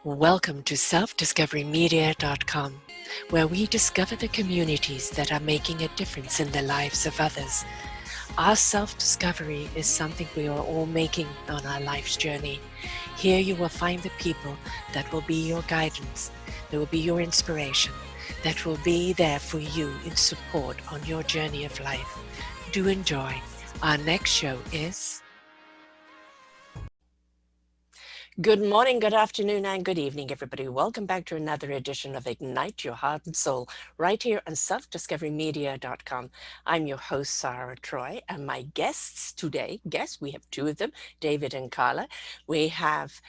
Welcome to selfdiscoverymedia.com, where we discover the communities that are making a difference in the lives of others. Our self-discovery is something we are all making on our life's journey. Here you will find the people that will be your guidance, that will be your inspiration, that will be there for you in support on your journey of life. Do enjoy. Our next show is... Good morning, good afternoon, and good evening, everybody. Welcome back to another edition of Ignite Your Heart and Soul, right here on selfdiscoverymedia.com. I'm your host, Sarah Troy, and my guests today, we have two of them, David and Carla. We have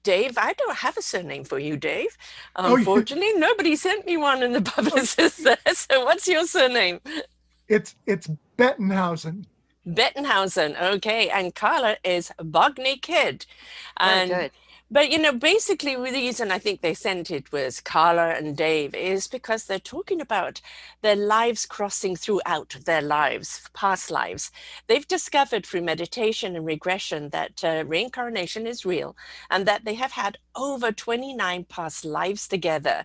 Dave. I don't have a surname for you, Dave. Oh, yeah. Unfortunately, nobody sent me one in the publicist there. So what's your surname? It's Bettenhausen. Bettenhausen, okay, and Carla is Bogny Kid. Very And good. but basically the reason I think they sent it was Carla and Dave is because they're talking about their lives crossing throughout their lives, past lives. They've discovered through meditation and regression that reincarnation is real and that they have had over 29 past lives together.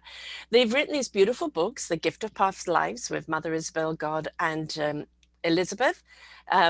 They've written these beautiful books, The Gift of Past Lives with Mother Isabel God and Elizabeth,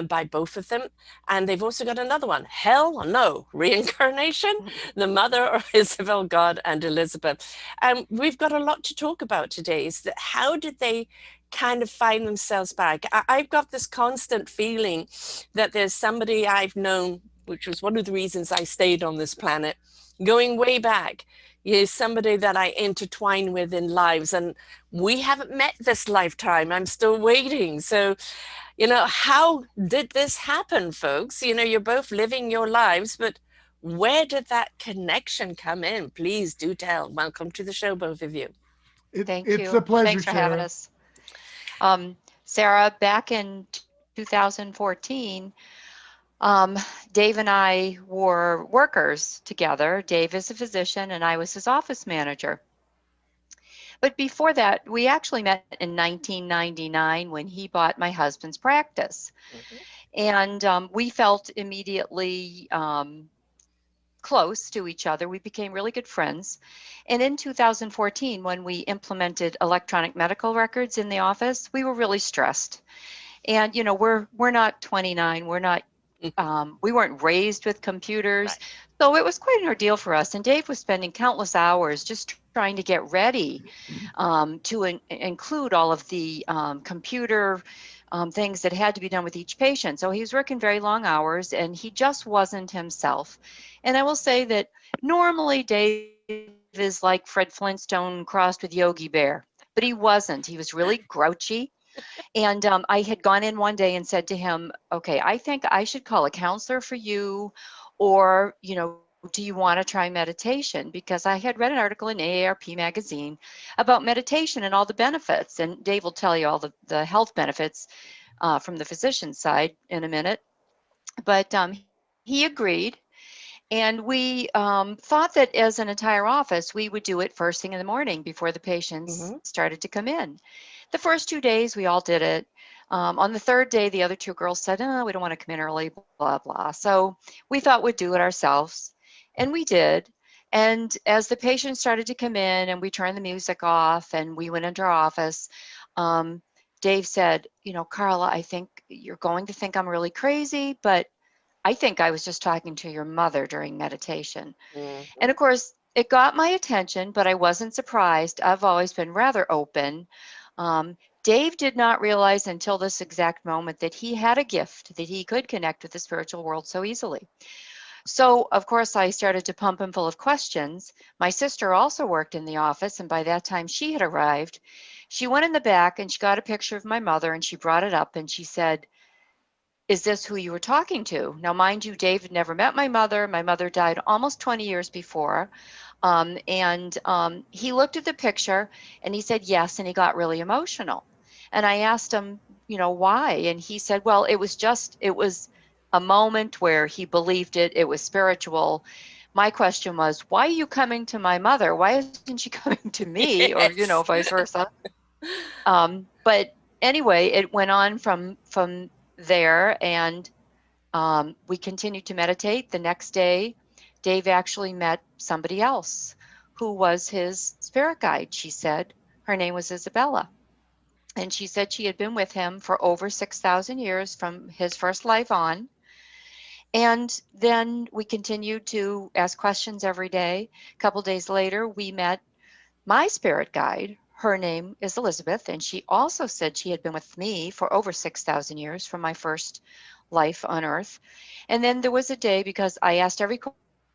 by both of them. And they've also got another one, Hell No, Reincarnation, the Mother of Isabel, God, and Elizabeth. And we've got a lot to talk about today. Is that how did they kind of find themselves back? I've got this constant feeling that there's somebody I've known, which was one of the reasons I stayed on this planet, going way back. Is somebody that I intertwine with in lives, and we haven't met this lifetime. I'm still waiting. So how did this happen, folks? You're both living your lives, but where did that connection come in? Please do tell. Welcome to the show, both of you. Thank It's a you. pleasure, Thanks for having Sarah. us. Sarah, back in 2014, um, Dave and I were workers together. Dave is a physician and I was his office manager. But before that, we actually met in 1999 when he bought my husband's practice. Mhm. And we felt immediately close to each other. We became really good friends. And in 2014, when we implemented electronic medical records in the office, we were really stressed. And we're not 29. We weren't raised with computers, Right. so it was quite an ordeal for us. And Dave was spending countless hours just trying to get ready to include all of the computer things that had to be done with each patient. So he was working very long hours and he just wasn't himself. And I will say that normally Dave is like Fred Flintstone crossed with Yogi Bear, but he wasn't. He was really grouchy. And I had gone in one day and said to him, okay, I think I should call a counselor for you, or, do you want to try meditation? Because I had read an article in AARP magazine about meditation and all the benefits. And Dave will tell you all the health benefits from the physician side in a minute. But he agreed. And we thought that as an entire office, we would do it first thing in the morning before the patients Hmm. started to come in. The first 2 days, we all did it. On the third day, the other two girls said, oh, we don't want to come in early, blah, blah. So we thought we'd do it ourselves. And we did. And as the patients started to come in and we turned the music off and we went into our office, um, Dave said, Carla, I think you're going to think I'm really crazy, but I think I was just talking to your mother during meditation. And Hmm. of course, it got my attention, but I wasn't surprised. I've always been rather open. Dave did not realize until this exact moment that he had a gift, that he could connect with the spiritual world so easily. So, of course, I started to pump him full of questions. My sister also worked in the office, and by that time she had arrived. She went in the back and she got a picture of my mother and she brought it up and she said, is this who you were talking to? Now, mind you, David never met my mother. My mother died almost 20 years before. And he looked at the picture and he said yes, and he got really emotional. And I asked him, why? And he said, well, it was a moment where he believed it. It was spiritual. My question was, why are you coming to my mother? Why isn't she coming to me? Or, Yes. vice versa. But anyway, it went on from there, and we continued to meditate. The next day, Dave actually met somebody else who was his spirit guide. She said her name was Isabella. And she said she had been with him for over 6,000 years from his first life on. And then we continued to ask questions every day. A couple days later, we met my spirit guide. Her name is Elizabeth, and she also said she had been with me for over 6,000 years from my first life on Earth. And then there was a day, because I asked every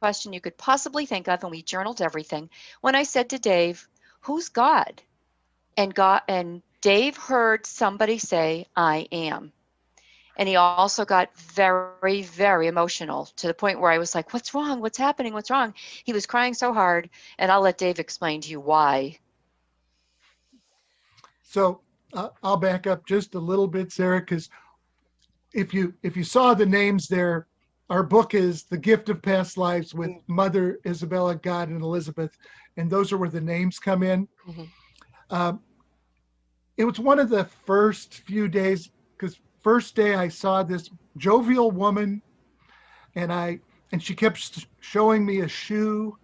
question you could possibly think of, and we journaled everything, when I said to Dave, "Who's God?" And Dave heard somebody say, "I am." And he also got very, very emotional, to the point where I was like, "What's wrong? What's happening? What's wrong?" He was crying so hard, and I'll let Dave explain to you why. So I'll back up just a little bit, Sarah, because if you saw the names there, our book is The Gift of Past Lives with Mother Isabella, God, and Elizabeth, and those are where the names come in. Mm-hmm. Um, it was one of the first few days, because first day I saw this jovial woman, and she kept showing me a shoe,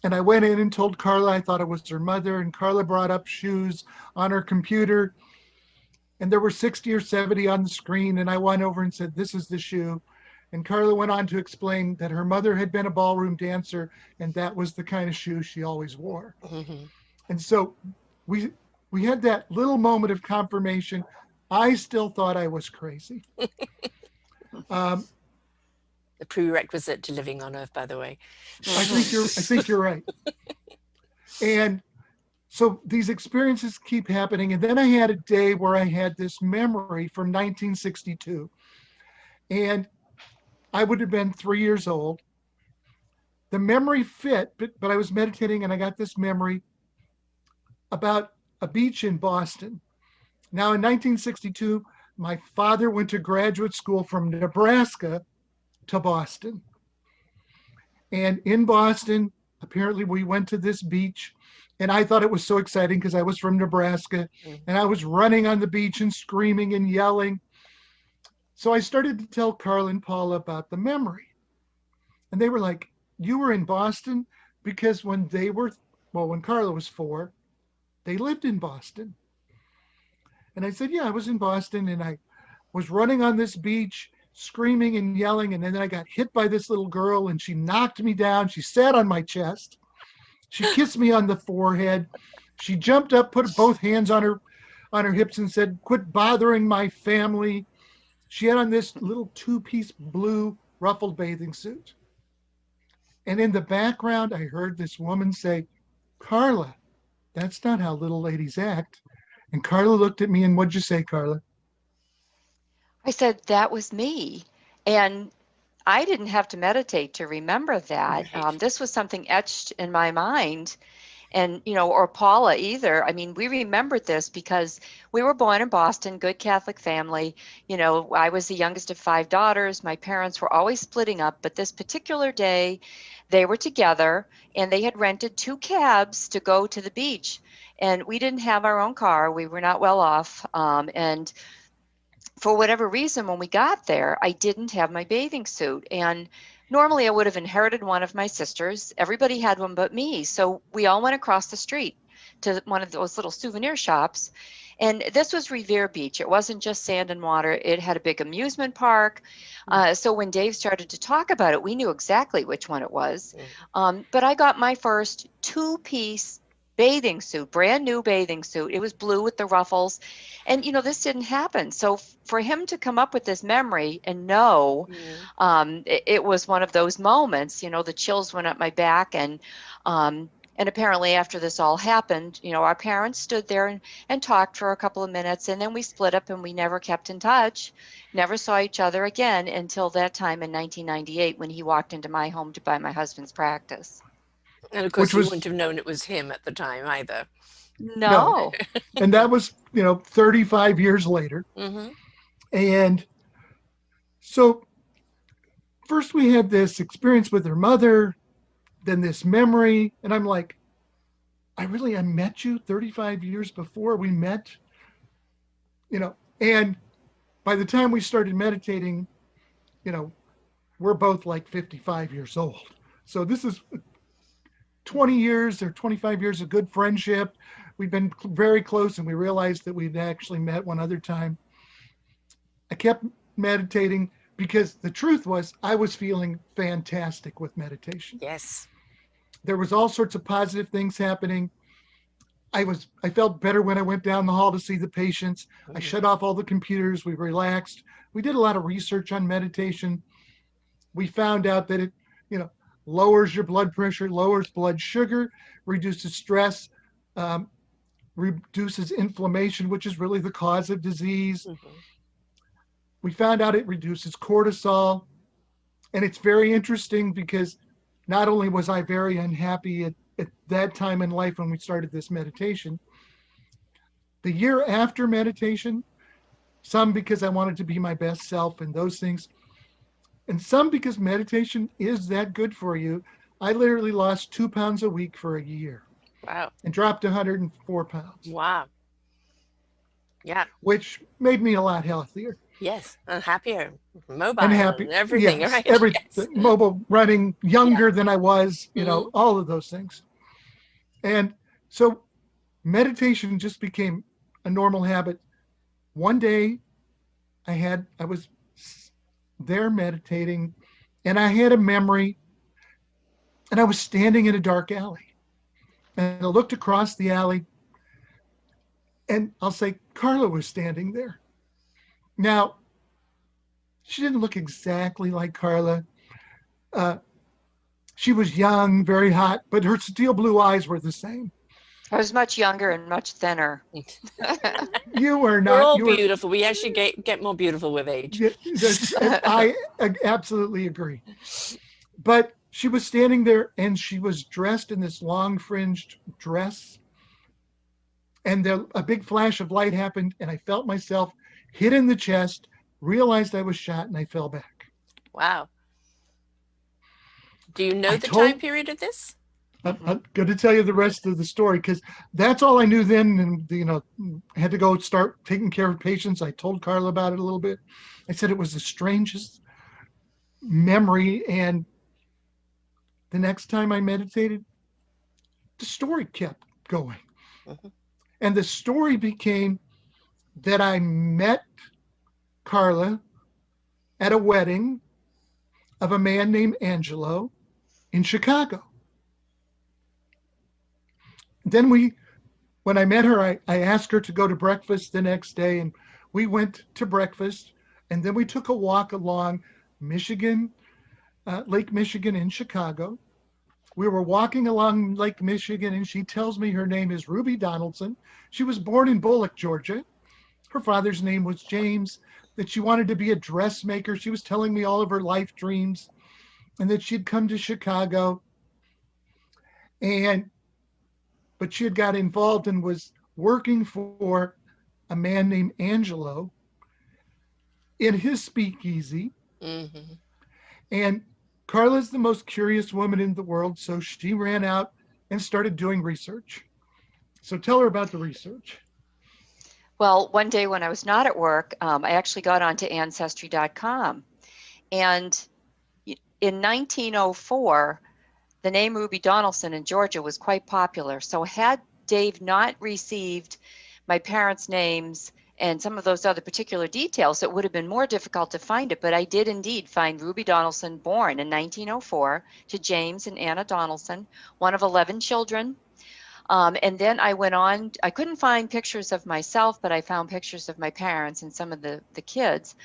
and I went in and told Carla I thought it was her mother, and Carla brought up shoes on her computer, and there were 60 or 70 on the screen, and I went over and said, "This is the shoe." And Carla went on to explain that her mother had been a ballroom dancer, and that was the kind of shoe she always wore. Mm-hmm. And so we we had that little moment of confirmation. I still thought I was crazy. Um, The prerequisite to living on Earth, by the way. I think you're right. And so these experiences keep happening. And then I had a day where I had this memory from 1962. And I would have been 3 years old. The memory fit, but I was meditating and I got this memory about a beach in Boston. Now, in 1962, my father went to graduate school from Nebraska to Boston. And in Boston, apparently, we went to this beach. And I thought it was so exciting because I was from Nebraska and I was running on the beach and screaming and yelling. So I started to tell Carla and Paula about the memory. And they were like, "You were in Boston?" Because when Carla was 4, they lived in Boston. And I said, "Yeah, I was in Boston and I was running on this beach, screaming and yelling. And then I got hit by this little girl and she knocked me down. She sat on my chest. She kissed me on the forehead. She jumped up, put both hands on her hips and said, 'Quit bothering my family.' She had on this little 2-piece blue ruffled bathing suit. And in the background, I heard this woman say, 'Carla, that's not how little ladies act.' And Carla looked at me and what'd you say, Carla?" I said, "That was me." And I didn't have to meditate to remember that. Right. This was something etched in my mind. And, or Paula either. I mean, we remembered this because we were born in Boston, good Catholic family. I was the youngest of 5 daughters. My parents were always splitting up, but this particular day, they were together and they had rented 2 cabs to go to the beach. And we didn't have our own car. We were not well off. And for whatever reason, when we got there, I didn't have my bathing suit. And normally I would have inherited one of my sisters. Everybody had one but me. So we all went across the street to one of those little souvenir shops. And this was Revere Beach. It wasn't just sand and water. It had a big amusement park. So when Dave started to talk about it, we knew exactly which one it was. But I got my first 2-piece bathing suit, brand new bathing suit. It was blue with the ruffles. And, this didn't happen. So for him to come up with this memory and know, it was one of those moments, the chills went up my back. And apparently after this all happened, our parents stood there and talked for a couple of minutes, and then we split up and we never kept in touch, never saw each other again until that time in 1998 when he walked into my home to buy my husband's practice. And of Which course, you wouldn't was have known it was him at the time either. no. No. And that was, 35 years later. Mm-hmm. And so first we had this experience with her mother, then this memory. And I'm like, I met you 35 years before we met, and by the time we started meditating, you know, we're both like 55 years old. So this is 20 years or 25 years of good friendship. We've been very close, and we realized that we'd actually met one other time. I kept meditating because the truth was I was feeling fantastic with meditation. Yes. There was all sorts of positive things happening. I felt better when I went down the hall to see the patients. I Mhm. shut off all the computers. We relaxed. We did a lot of research on meditation. We found out that it, you know, lowers your blood pressure, lowers blood sugar, reduces stress, um, reduces inflammation, which is really the cause of disease. Mhm. We found out it reduces cortisol. And it's very interesting because not only was I very unhappy at that time in life when we started this meditation, the year after meditation, some because I wanted to be my best self and those things, and some because meditation is that good for you. I literally lost 2 pounds a week for a year Wow. and dropped 104 pounds, Wow. Yeah. which made me a lot healthier Yes. And happier, mobile, and happy. and everything, Yes, right? Yes. everything, mobile, running, Yeah. younger than I was, Hmm. all of those things. And so meditation just became a normal habit. One day I was there meditating, and I had a memory, and I was standing in a dark alley, and I looked across the alley, and I'll say Carla was standing there. Now, she didn't look exactly like Carla. Uh, she was young, very hot, but her steel blue eyes were the same. I was much younger and much thinner. You were We're not. all You were. beautiful. We actually get more beautiful with age. I absolutely agree. But she was standing there, and she was dressed in this long fringed dress. And a big flash of light happened, and I felt myself hit in the chest, realized I was shot, and I fell back. Wow. Do you know I the time told, period of this? I'm going to tell you the rest of the story because that's all I knew then. And, had to go start taking care of patients. I told Carla about it a little bit. I said it was the strangest memory. And the next time I meditated, the story kept going. Mhm. And the story became that I met Carla at a wedding of a man named Angelo in Chicago. Then when I met her, I asked her to go to breakfast the next day, and we went to breakfast, and then we took a walk along Michigan, Lake Michigan in Chicago. We were walking along Lake Michigan, and she tells me her name is Ruby Donaldson. She was born in Bullock, Georgia. Her father's name was James, that she wanted to be a dressmaker. She was telling me all of her life dreams, and that she'd come to Chicago, and but she had got involved and was working for a man named Angelo in his speakeasy. Mhm. And Carla's the most curious woman in the world, so she ran out and started doing research. So tell her about the research. Well, one day when I was not at work, I actually got onto Ancestry.com. And in 1904, the name Ruby Donaldson in Georgia was quite popular. So had Dave not received my parents' names and some of those other particular details, it would have been more difficult to find it. But I did indeed find Ruby Donaldson, born in 1904 to James and Anna Donaldson, one of 11 children. And then I went on, I couldn't find pictures of myself, but I found pictures of my parents and some of the kids.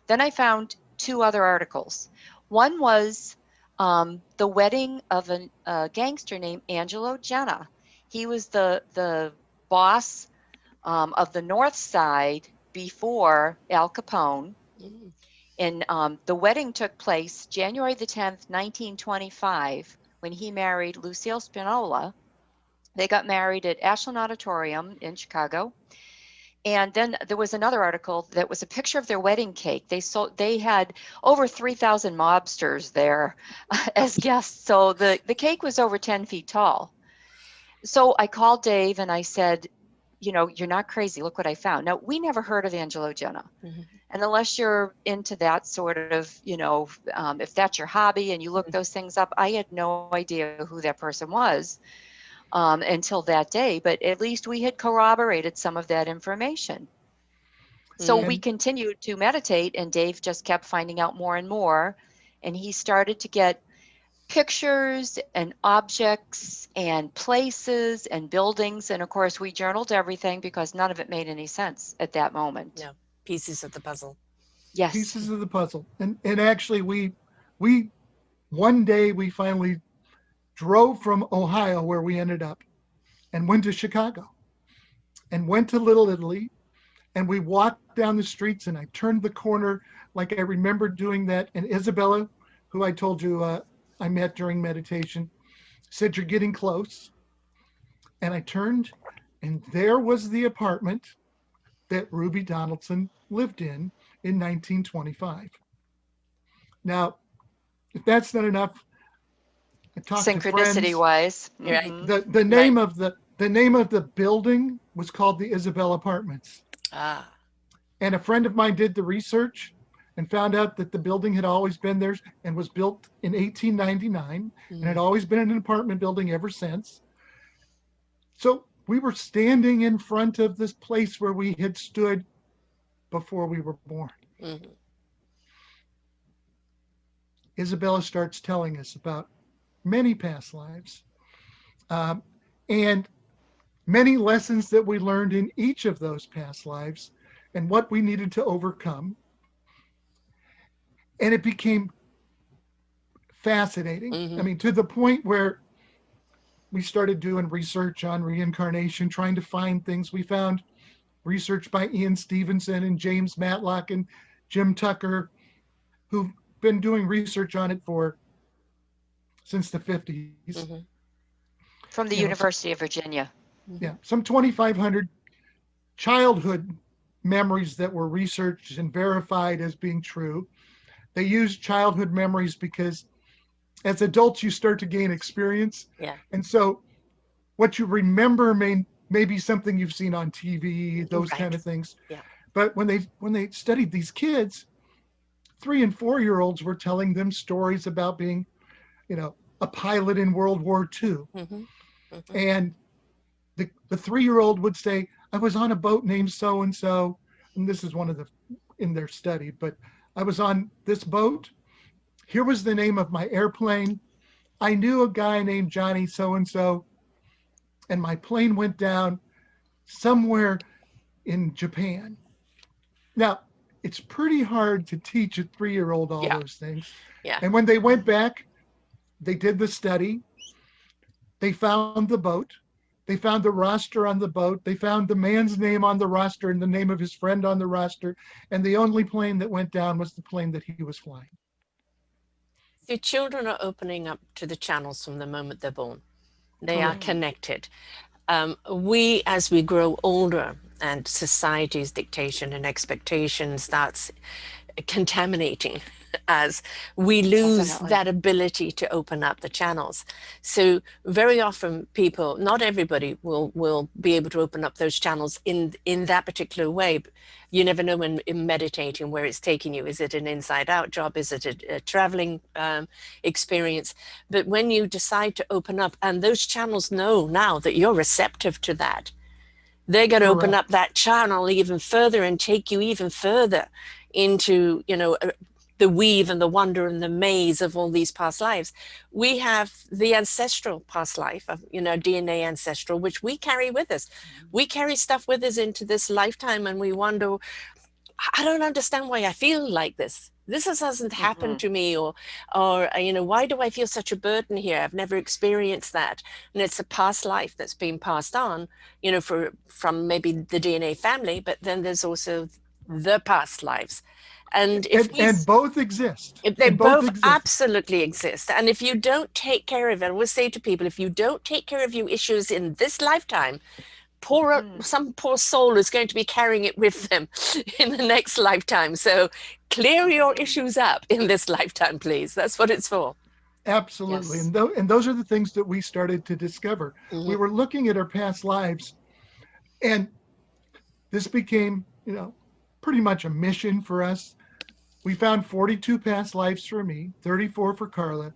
Then I found two other articles. One was the wedding of a gangster named Angelo Genna. He was the boss of the North Side before Al Capone. Mhm. And the wedding took place January the 10th, 1925, when he married Lucille Spinola. They got married at Ashland Auditorium in Chicago. And then there was another article that was a picture of their wedding cake. They had over 3,000 mobsters there as guests. So the cake was over 10 feet tall. So I called Dave and I said, you're not crazy. Look what I found. Now, we never heard of Angelo Jenna. Mhm. And unless you're into that sort of, if that's your hobby and you look those things up, I had no idea who that person was until that day. But at least we had corroborated some of that information. So Mm. we And continued to meditate, and Dave just kept finding out more and more. And he started to get pictures and objects and places and buildings. And of course, we journaled everything because none of it made any sense at that moment. No, pieces of the puzzle. Yes. pieces of the puzzle. And actually we one day we finally drove from Ohio where we ended up and went to Chicago and went to Little Italy, and we walked down the streets, and I turned the corner like I remember doing that. And Isabella, who I told you I met during meditation, said, "You're getting close." And I turned, and there was the apartment that Ruby Donaldson lived in 1925. Now, if that's not enough, I talked to Synchronicity friends. wise. You're right. The Right. name of the name of the building was called the Isabel Apartments. Ah. And a friend of mine did the research and found out that the building had always been there and was built in 1899 and had Mm. always been an apartment building ever since. So we were standing in front of this place where we had stood before we were born. Mhm. Isabella starts telling us about many past lives um, and many lessons that we learned in each of those past lives and what we needed to overcome. And it became fascinating. I Mhm. mean, to the point where we started doing research on reincarnation, trying to find things. We found research by Ian Stevenson and James Matlock and Jim Tucker, who've been doing research on it for since the 50s. Mhm. From the You know, University of Virginia. yeah, Mhm. some 2,500 childhood memories that were researched and verified as being true. They use childhood memories because as adults you start to gain experience, Yeah. and so what you remember may be something you've seen on TV, those kind Right. of things. Yeah. But when they studied these kids, 3 and 4 year olds were telling them stories about being, a pilot in World War II. Mhm. Mhm. And the 3 year old would say, "I was on a boat named so and so," and this is one of the in their study, but "I was on this boat. Here was the name of my airplane. I knew a guy named Johnny so and so, and my plane went down somewhere in Japan." Now, it's pretty hard to teach a 3 year old all Yeah. those things. Yeah. And when they went back, they did the study. They found the boat. They found the roster on the boat. They found the man's name on the roster and the name of his friend on the roster. And the only plane that went down was the plane that he was flying. So children are opening up to the channels from the moment they're born. They are Correct. Mm. connected. We, as we grow older and society's dictation and expectation starts contaminating as we lose Definitely. that ability to open up the channels. So very often people, not everybody will be able to open up those channels in that particular way. You never know when in meditating where it's taking you. Is it an inside out job? Is it a traveling experience? But when you decide to open up, and those channels know now that you're receptive to that, they're going to open up Correct. that channel even further and take you even further into the weave and the wonder and the maze of all these past lives. We have the ancestral past life of DNA ancestral, which we carry with us. We carry stuff with us into this lifetime, and we wonder, I don't understand why I feel like this. This hasn't happened Hmm. to me, or why do I feel such a burden here? I've never experienced that, and it's a past life that's been passed on, from maybe the DNA family. But then there's also the past lives, and if we, And both exist. if they And both both exist. absolutely exist, and if you don't take care of it, I always say to people, if you don't take care of your issues in this lifetime, Mm. some poor soul is going to be carrying it with them in the next lifetime. So clear your Hmm. issues up in this lifetime, please. That's what it's for. Absolutely. And those are the things that we started to discover. We Mhm. were looking at our past lives And this became, pretty much a mission for us. We found 42 past lives for me, 34 for Carla.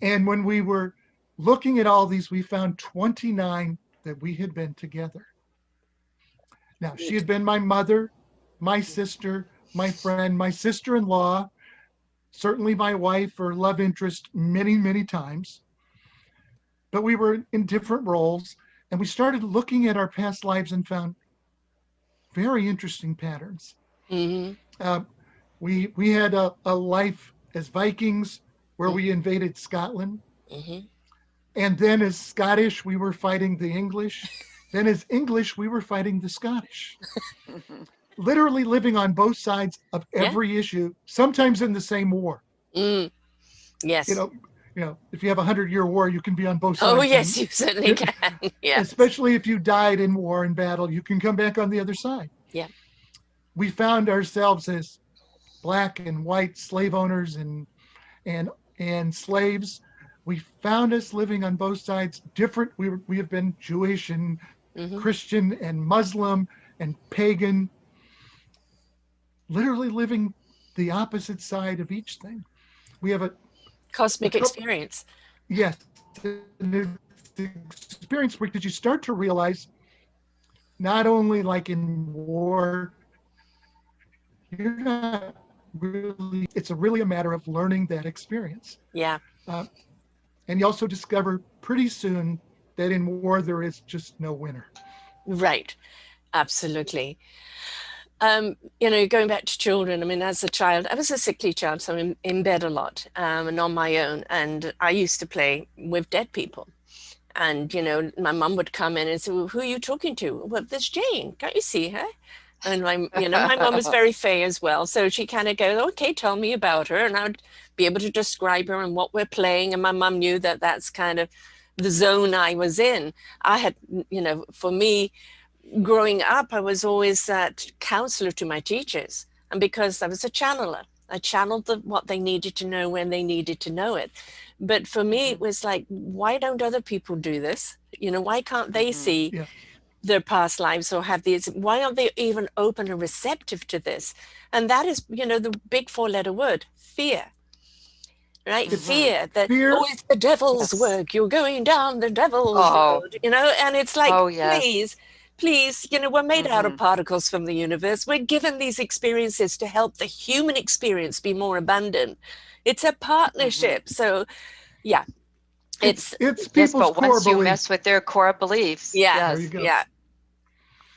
And when we were looking at all these, we found 29 that we had been together. Now, she Neat. had been my mother, my sister, my friend, my sister in law, certainly my wife or love interest many, many times. But we were in different roles. And we started looking at our past lives and found very interesting patterns. Mm-hmm. Uh, we had a life as Vikings where we invaded Scotland. Mm-hmm. And then as Scottish, we were fighting the English. Then as English, we were fighting the Scottish. Literally living on both sides of Yeah. every issue, sometimes in the same war. Mm. You Yes. know, if you have a 100-year war, you can be on both Oh, sides, yes, and you certainly can. Yeah. especially if you died in war and battle, you can come back on the other side. Yeah. We found ourselves as black and white slave owners and and slaves. We found us living on both sides, different. We have been Jewish and Mm-hmm. Christian and Muslim and pagan, literally living the opposite side of each thing. We have a Cosmic couple, experience. yes, it's experience where did you start to realize not only like in war, you're not really, it's a really a matter of learning that experience. Yeah. Uh, and you also discover pretty soon that in war there is just no winner. Right. Absolutely. Going back to children, I mean, as a child, I was a sickly child, so I'm in bed a lot, and on my own. And I used to play with dead people. And, my mum would come in and say, well, who are you talking to? Well, there's Jane. Can't you see her? And my mum was very fey as well. So she kind of goes, okay, tell me about her. And I would be able to describe her and what we're playing. And my mum knew that that's kind of the zone I was in. I had, for me, growing up, I was always that counselor to my teachers. And because I was a channeler, I channeled what they needed to know when they needed to know it. But for me, it was like, why don't other people do this? Why can't they see Yeah, their past lives or have these? Why aren't they even open and receptive to this? And that is, the big four-letter word, fear. Right? it's Fear that, oh, fear. it's the devil's Yes. work. You're going down the devil's Oh, road, and it's like, oh yes. please, we're made out of Hmm. particles from the universe. We're given these experiences to help the human experience be more abundant. It's a Hmm. partnership. So, yeah, it's, It's Yes, people's but core once you belief. mess with their core beliefs, yeah, There you yes, go. yeah,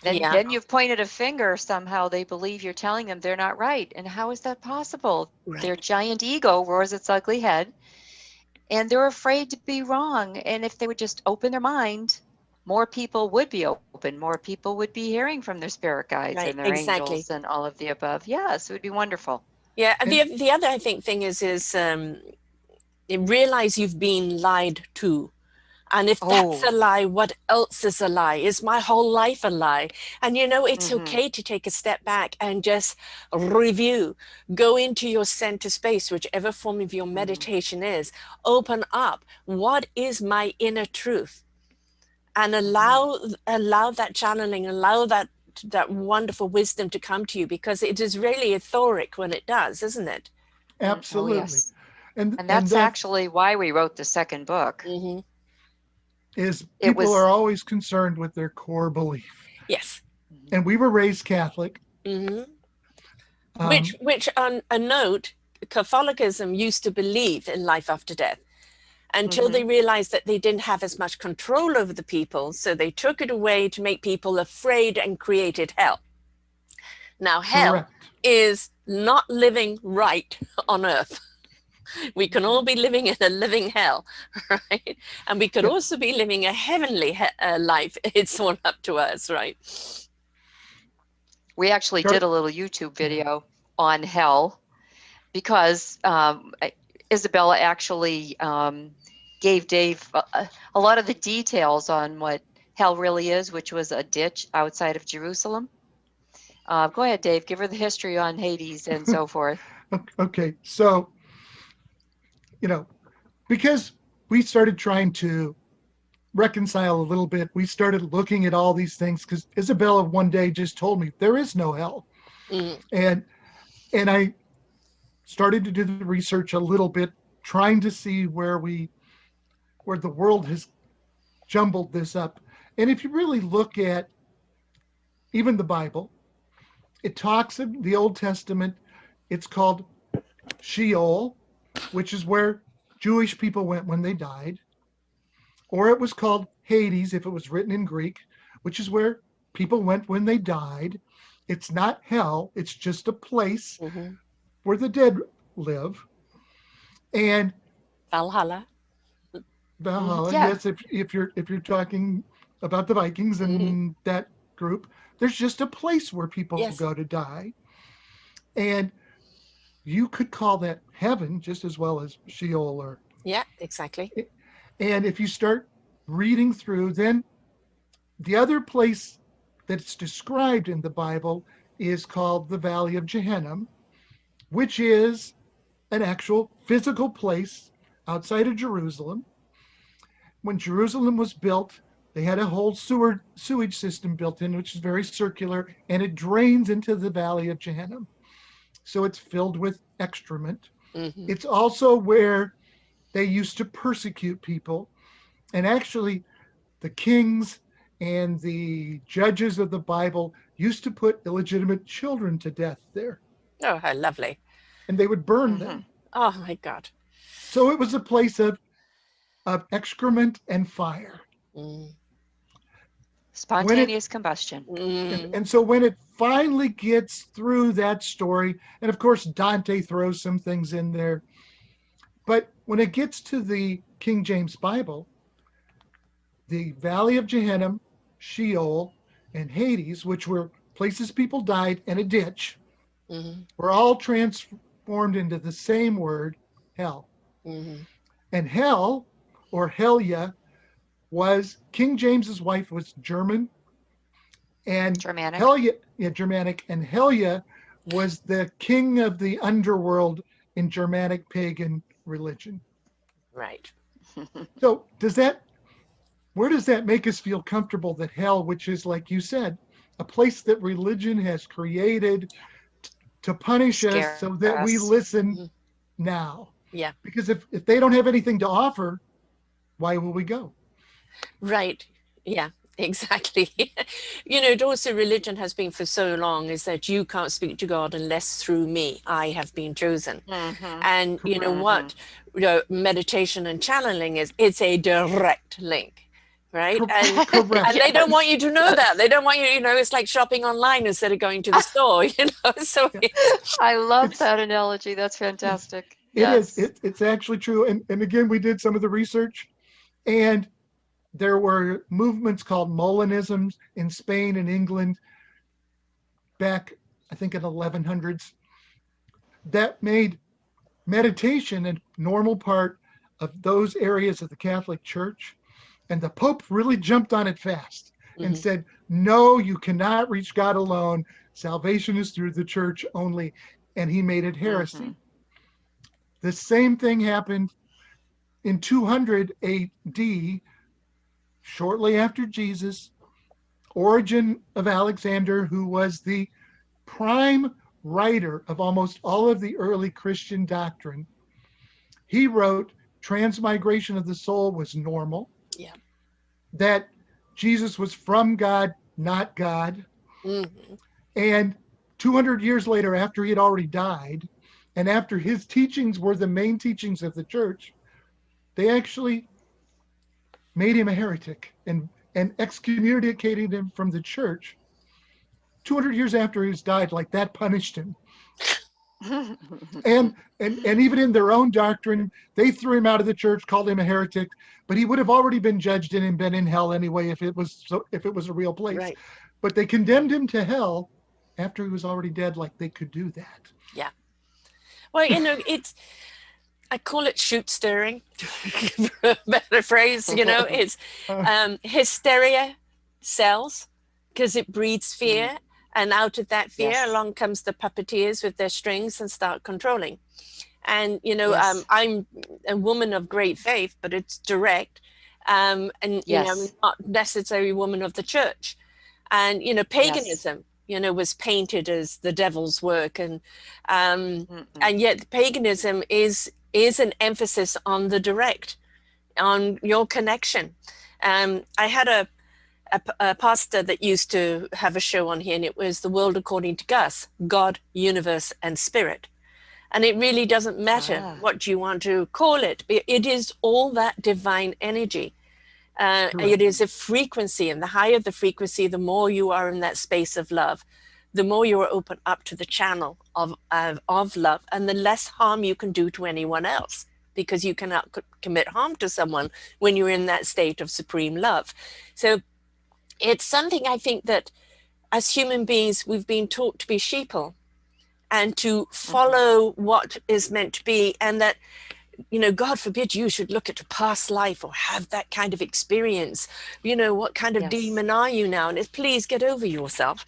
yeah, then you've pointed a finger. Somehow they believe you're telling them they're not right. And how is that possible? Their right. giant ego roars its ugly head, and they're afraid to be wrong. And if they would just open their mind, more people would be open. More people would be hearing from their spirit guides and Right, their angels exactly. and all of the above. Yes, it would be wonderful. Yeah, and And the other, I think, thing is you realize you've been lied to. And if that's a Oh, lie, what else is a lie? Is my whole life a lie? And it's mm-hmm, okay to take a step back and just review. Go into your center space, whichever form of your mm-hmm, meditation is. Open up. What is my inner truth? And mm-hmm, allow that channeling, allow that wonderful wisdom to come to you, because it is really etheric when it does, isn't it? oh, absolutely. yes. And And that's that actually why we wrote the second book. Hmm. is It people are was, always concerned with their core belief. Yes. mhm, And we were raised Catholic. Hmm. Um, Which on a note, Catholicism used to believe in life after death until mhm, they realized that they didn't have as much control over the people. So they took it away to make people afraid and created hell. Now, hell Correct. is not living right on earth. We can all mhm. be living in a living hell, right? And we could Yeah. also be living a heavenly life. It's all up to us, right? We actually did a little YouTube Yeah. video on hell because Isabella actually gave Dave a lot of the details on what hell really is, which was a ditch outside of Jerusalem. Go ahead, Dave. Give her the history on Hades and so forth. Okay. So, you know, because we started trying to reconcile a little bit, we started looking at all these things because Isabella one day just told me there is no hell. Mm. And I started to do the research a little bit, trying to see where the world has jumbled this up. And if you really look at even the Bible, it talks in the Old Testament, it's called Sheol, which is where Jewish people went when they died. Or it was called Hades if it was written in Greek, which is where people went when they died. It's not hell, it's just a place Mm-hmm. where the dead live. And Valhalla. Valhalla, Yeah. yes, if you're talking about the Vikings and that group, there's just a place where people Yes. go to die. And you could call that heaven just as well as Sheol or Yeah, exactly. and if you start reading through, then the other place that's described in the Bible is called the Valley of Gehenna, which is an actual physical place outside of Jerusalem. When Jerusalem was built, they had a whole sewage system built in, which is very circular, and it drains into the Valley of Gehenna. So it's filled with excrement. Mm-hmm. It's also where they used to persecute people. And actually, the kings and the judges of the Bible used to put illegitimate children to death there, Oh, how lovely. and they would burn them. Oh my God. So it was a place of excrement and fire. Mm. Spontaneous combustion. And so when it finally gets through that story, and of course Dante throws some things in there, but when it gets to the King James Bible, the Valley of Gehenna, Sheol, and Hades, which were places people died, and a ditch, Mm-hmm. were all transformed into the same word, hell. Mm-hmm. And hell, or Helia, was King James's wife was German, and Germanic. Germanic, and Helia was the king of the underworld in Germanic pagan religion. Right. So where does that make us feel comfortable that hell, which is, like you said, a place that religion has created to punish us so that we listen now? Yeah. Because if they don't have anything to offer, why will we go? Right. Yeah, exactly. Also religion has been for so long is that you can't speak to God unless through me I have been chosen. And you know what? Meditation and channeling it's a direct link. Right. And Correct. and they don't want you to know that. They don't want you, it's like shopping online instead of going to the store, So I love that analogy. That's fantastic. It is. It's actually true. And again, we did some of the research, and there were movements called Molinisms in Spain and England back, I think, in 1100s that made meditation a normal part of those areas of the Catholic Church. And the Pope really jumped on it fast and said, no, you cannot reach God alone. Salvation is through the church only. And he made it heresy. The same thing happened in 200 AD, shortly after Jesus. Origen of Alexander, who was the prime writer of almost all of the early Christian doctrine, he wrote transmigration of the soul was normal. Yeah. That Jesus was from God, not God. And 200 years later, after he had already died, and after his teachings were the main teachings of the church, they actually made him a heretic and excommunicated him from the church. 200 years after he died, like that punished him. and even in their own doctrine, they threw him out of the church, called him a heretic, but he would have already been judged and been in hell anyway if it was a real place. Right. But they condemned him to hell after he was already dead, like they could do that. Yeah. Well, I call it shoot stirring, for a better phrase, it's hysteria sells because it breeds fear. And out of that fear, along comes the puppeteers with their strings and start controlling. And, I'm a woman of great faith, but it's direct. and Yes. not necessarily woman of the church. And Yes. paganism was painted as the devil's work, Mm-mm. and yet paganism is an emphasis on the direct, on your connection. I had a pastor that used to have a show on here, and it was The World According to Gus: God, Universe, and Spirit. And it really doesn't matter Ah. what you want to call it. It is all that divine energy. It Correct. is a frequency, and the higher the frequency, the more you are in that space of love, the more you are open up to the channel of love, and the less harm you can do to anyone else, because you cannot commit harm to someone when you're in that state of supreme love. So it's something, I think, that as human beings, we've been taught to be sheeple and to Mm-hmm. follow what is meant to be, and that God forbid you should look at a past life or have that kind of experience. What kind of Yes. demon are you now? And please get over yourself.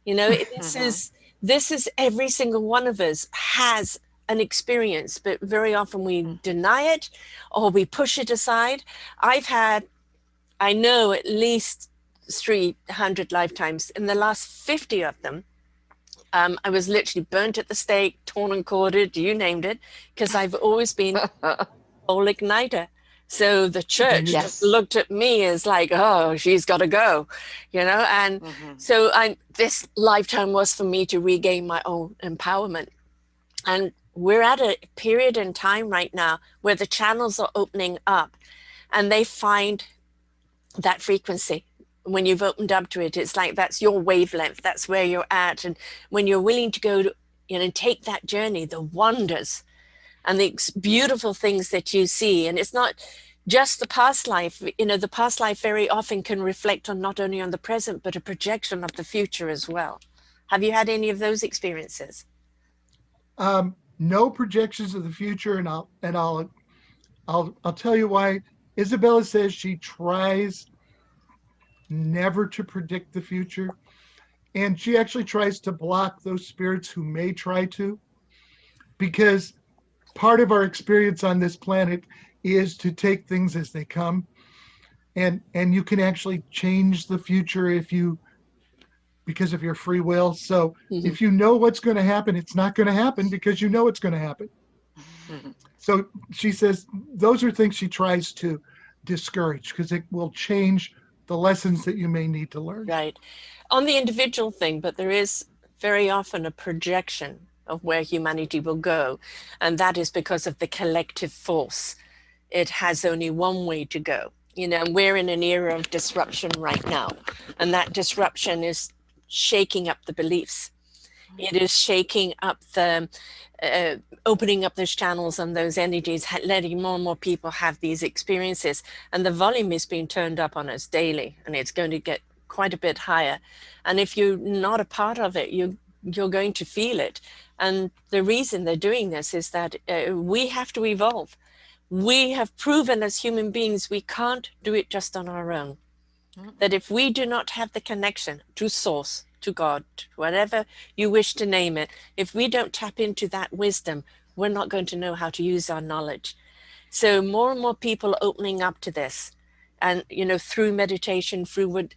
This Mm-hmm. is every single one of us has an experience, but very often we deny it or we push it aside. I know at least 300 lifetimes. In the last 50 of them, I was literally burnt at the stake, torn and quartered, you named it, because I've always been whole igniter. So the And church you, just Yes. looked at me as like, oh, she's got to go, and Mm-hmm. so this lifetime was for me to regain my own empowerment. And we're at a period in time right now where the channels are opening up, and they find that frequency. When you've opened up to it, it's like that's your wavelength, that's where you're at. And when you're willing to go to, take that journey, the wonders and the beautiful things that you see. And it's not just the past life. The past life very often can reflect on not only on the present, but a projection of the future as well. Have you had any of those experiences? no projections of the future, and I'll tell you why. Isabella says she tries never to predict the future, and she actually tries to block those spirits who may try to, because part of our experience on this planet is to take things as they come, and you can actually change the future if you because of your free will. So Mm-hmm. if you know what's going to happen, it's not going to happen because you know it's going to happen. Mm-hmm. So she says those are things she tries to discourage because it will change the lessons that you may need to learn. Right. On the individual thing, but there is very often a projection of where humanity will go. And that is because of the collective force. It has only one way to go. And we're in an era of disruption right now. And that disruption is shaking up the beliefs. It is shaking up uh, opening up those channels and those energies, letting more and more people have these experiences. And the volume is being turned up on us daily, and it's going to get quite a bit higher. And if you're not a part of it, you're going to feel it. And the reason they're doing this is that we have to evolve. We have proven as human beings we can't do it just on our own. That if we do not have the connection to source, to God, to whatever you wish to name it, if we don't tap into that wisdom, we're not going to know how to use our knowledge. So more and more people opening up to this. And, through meditation, through what,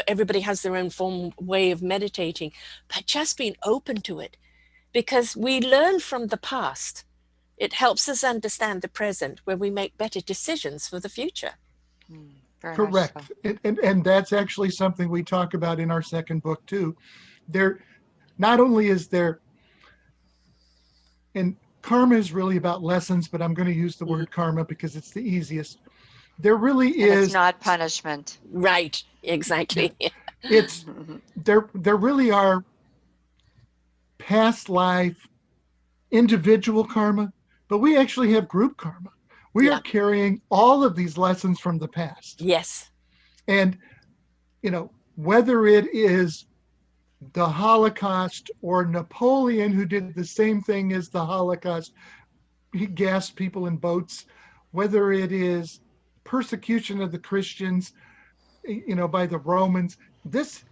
everybody has their own way of meditating, but just being open to it, because we learn from the past. It helps us understand the present, where we make better decisions for the future. Very much so. Correct. And that's actually something we talk about in our second book too. There not only is there, and karma is really about lessons, but I'm going to use the Mhm. word karma because it's the easiest. There really And it's is, not punishment. Right, yeah, exactly. it's there really are past life individual karma, but we actually have group karma. We are Yeah. carrying all of these lessons from the past. Yes. And, whether it is the Holocaust or Napoleon, who did the same thing as the Holocaust, he gassed people in boats, whether it is persecution of the Christians, by the Romans, this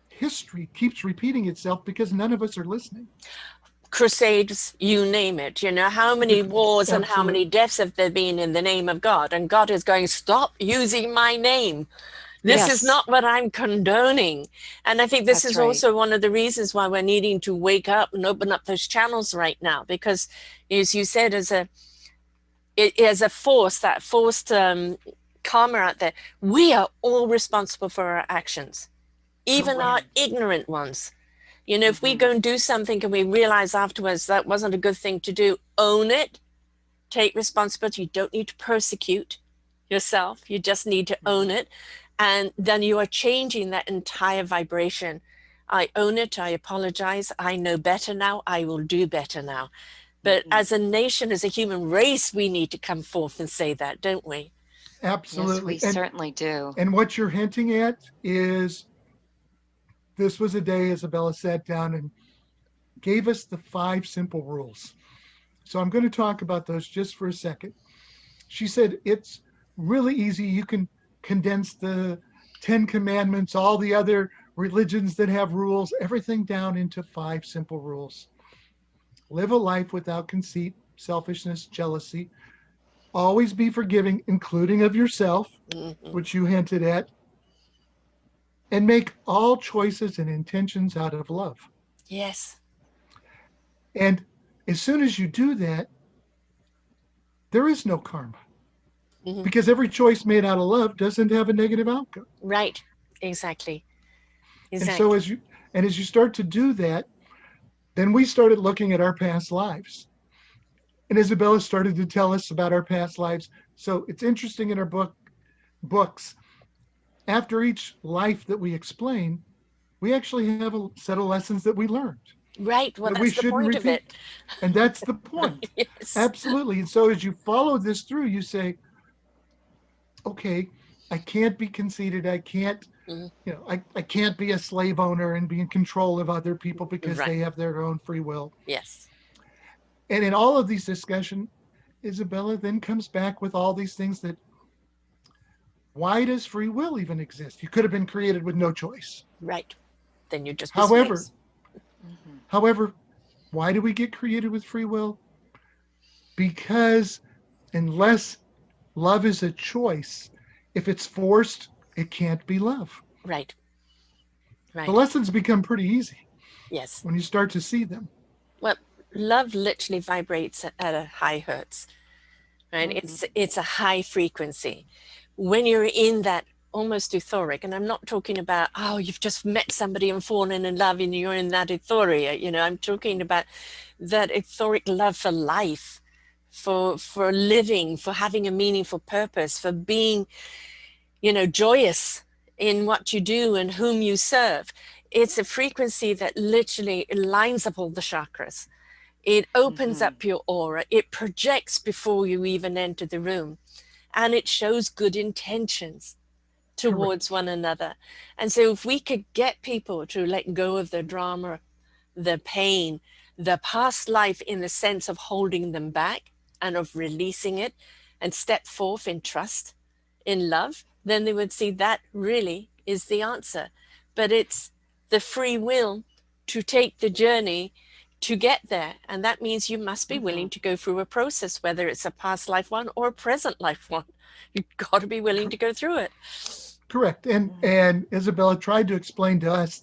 history keeps repeating itself because none of us are listening. crusades, you name it. You know, how many wars and how many Absolutely. deaths have there been in the name of God? And God is going, stop using my name. This is Yes, not what I'm condoning. And I think this that's is right. also one of the reasons why we're needing to wake up and open up those channels right now. Because, as you said, it is a force, that forced karma out there. We are all responsible for our actions, even our Correct. ignorant ones. You know, if we Hmm. go and do something and we realize afterwards that wasn't a good thing to do, own it, take responsibility. You don't need to persecute yourself. You just need to own it. And then you are changing that entire vibration. I own it. I apologize. I know better now. I will do better now. But Hmm. as a nation, as a human race, we need to come forth and say that, don't we? Yes, we Absolutely. certainly do. And what you're hinting at is this was a day Isabella sat down and gave us the 5 simple rules. So I'm going to talk about those just for a second. She said it's really easy. You can condense the 10 commandments, all the other religions that have rules, everything down into 5 simple rules. Live a life without conceit, selfishness, jealousy. Always be forgiving, including of yourself, Mhm. which you hinted at, and make all choices and intentions out of love. Yes. And as soon as you do that, there is no karma Mhm. because every choice made out of love doesn't have a negative outcome. Right. Exactly. And so Exactly. as you start to do that, then we started looking at our past lives. And Isabella started to tell us about our past lives. So it's interesting in our books, after each life that we explain, we actually have a set of lessons that we learned Right. Well, that we that's the shouldn't point of it. repeat. And that's the point. Yes. Absolutely. And so as you follow this through, you say, okay, I can't be conceited. I can't, Mhm. I can't be a slave owner and be in control of other people because Right. they have their own free will. Yes. And in all of these discussions, Isabella then comes back with all these things that why does free will even exist? You could have been created with no choice. Right. Then you'd just be However, slaves. Hmm. however, why do we get created with free will? Because unless love is a choice, if it's forced, it can't be love. Right. The Right. lessons become pretty easy Yes. when you start to see them. Well, love literally vibrates at a high hertz, right? Hmm. It's a high frequency. When you're in that almost euphoric, and I'm not talking about, oh, you've just met somebody and fallen in love and you're in that euphoria, you know, I'm talking about that euphoric love for life, for living, for having a meaningful purpose, for being, you know, joyous in what you do and whom you serve. It's a frequency that literally lines up all the chakras. It opens Hmm. up your aura. It projects before you even enter the room, and it shows good intentions towards Correct. one another. And so, if we could get people to let go of the drama, the pain, the past life in the sense of holding them back and of releasing it and step forth in trust, in love, then they would see that really is the answer. But it's the free will to take the journey to get there. And that means you must be Hmm. willing to go through a process, whether it's a past life one or a present life one. You've got to be willing to go through it. Correct. And Hmm. and Isabella tried to explain to us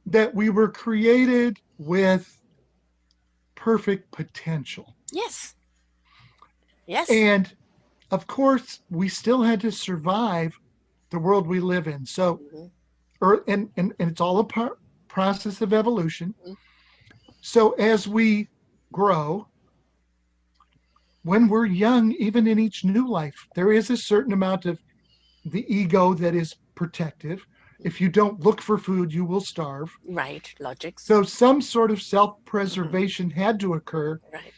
that we were created with perfect potential. Yes. Yes. And of course, we still had to survive the world we live in. So, Mhm. and it's all a process of evolution. So as we grow, when we're young, even in each new life, there is a certain amount of the ego that is protective. If you don't look for food, you will starve. Right. Logics. So some sort of self Hmm. preservation had to occur. Right.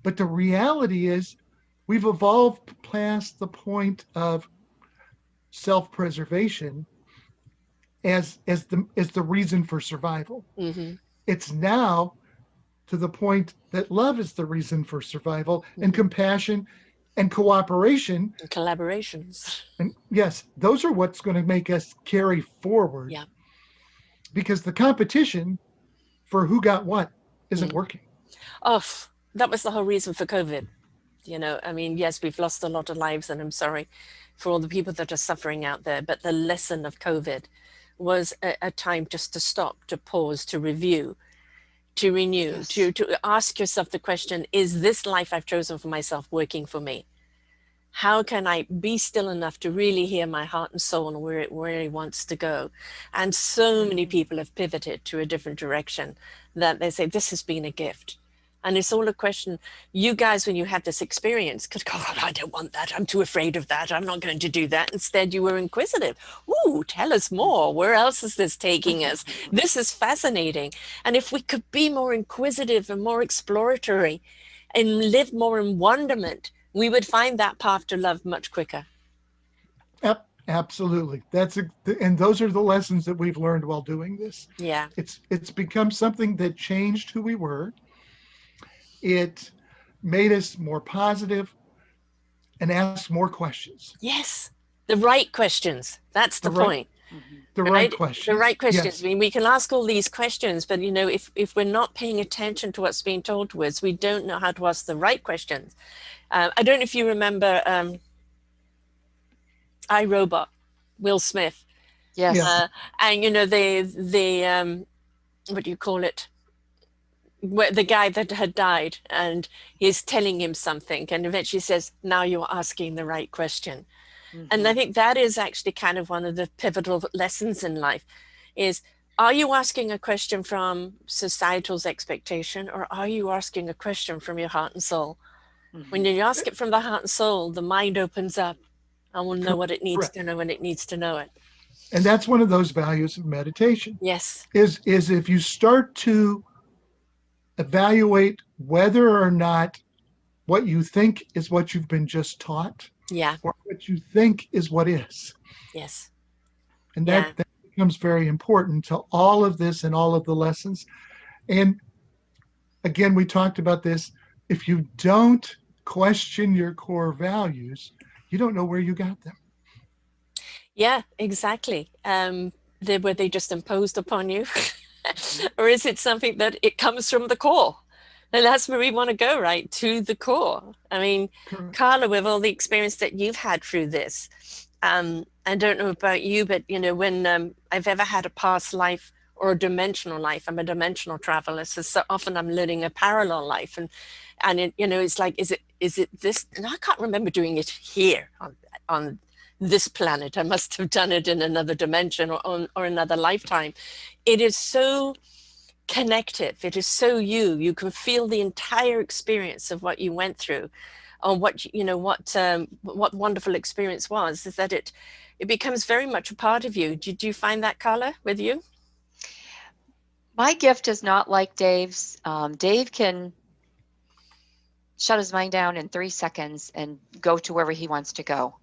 But the reality is, we've evolved past the point of self preservation as the reason for survival. Mm-hmm. It's now to the point that love is the reason for survival and Mm-hmm. compassion and cooperation. And collaborations. And yes, those are what's going to make us carry forward Yeah. because the competition for who got what isn't Mm. working. Oh, that was the whole reason for COVID. I mean, yes, we've lost a lot of lives, and I'm sorry for all the people that are suffering out there. But the lesson of COVID was a time just to stop, to pause, to review, to renew, Yes. to ask yourself the question, is this life I've chosen for myself working for me? How can I be still enough to really hear my heart and soul and where it wants to go? And so many people have pivoted to a different direction that they say, this has been a gift. And it's all a question, you guys, when you had this experience, could go, oh, I don't want that. I'm too afraid of that. I'm not going to do that. Instead, you were inquisitive. Ooh, tell us more. Where else is this taking us? This is fascinating. And if we could be more inquisitive and more exploratory and live more in wonderment, we would find that path to love much quicker. Yep, absolutely. And those are the lessons that we've learned while doing this. Yeah. It's become something that changed who we were. It made us more positive and asked more questions. Yes. The right questions. That's The the right point, the right right? The questions. right questions. Yes. I mean, we can ask all these questions, but if we're not paying attention to what's being told to us, we don't know how to ask the right questions. I don't know if you remember iRobot, Will Smith, Yes. Yes. and the what do you call it? The guy that had died, and he's telling him something, and eventually says, now you're asking the right question. And I Hmm. think that is actually kind of one of the pivotal lessons in life is, are you asking a question from societal's expectation, or are you asking a question from your heart and soul? When Hmm. you ask it from the heart and soul, the mind opens up and will know what it needs Correct. to know when it needs to know it. And that's one of those values of meditation Yes. is if you start to evaluate whether or not what you think is what you've been just taught Yeah. or what you think is what is. Yes. And Yeah. that becomes very important to all of this and all of the lessons. And again, we talked about this. If you don't question your core values, you don't know where you got them. Yeah, exactly. Were they just imposed upon you? Hmm. Or is it something that it comes from the core? And that's where we want to go, right? To the core. I mean, Correct. Carla, with all the experience that you've had through this, I don't know about you, but when I've ever had a past life or a dimensional life, I'm a dimensional traveler, so often I'm living a parallel life, and it's like, is it this? And I can't remember doing it here on this planet. I must have done it in another dimension or another lifetime. It is so connective. It is so you. You can feel the entire experience of what you went through, or what wonderful experience was. Is that it becomes very much a part of you. Did you find that, Carla, with you? My gift is not like Dave's. Dave can shut his mind down in 3 seconds and go to wherever he wants to go.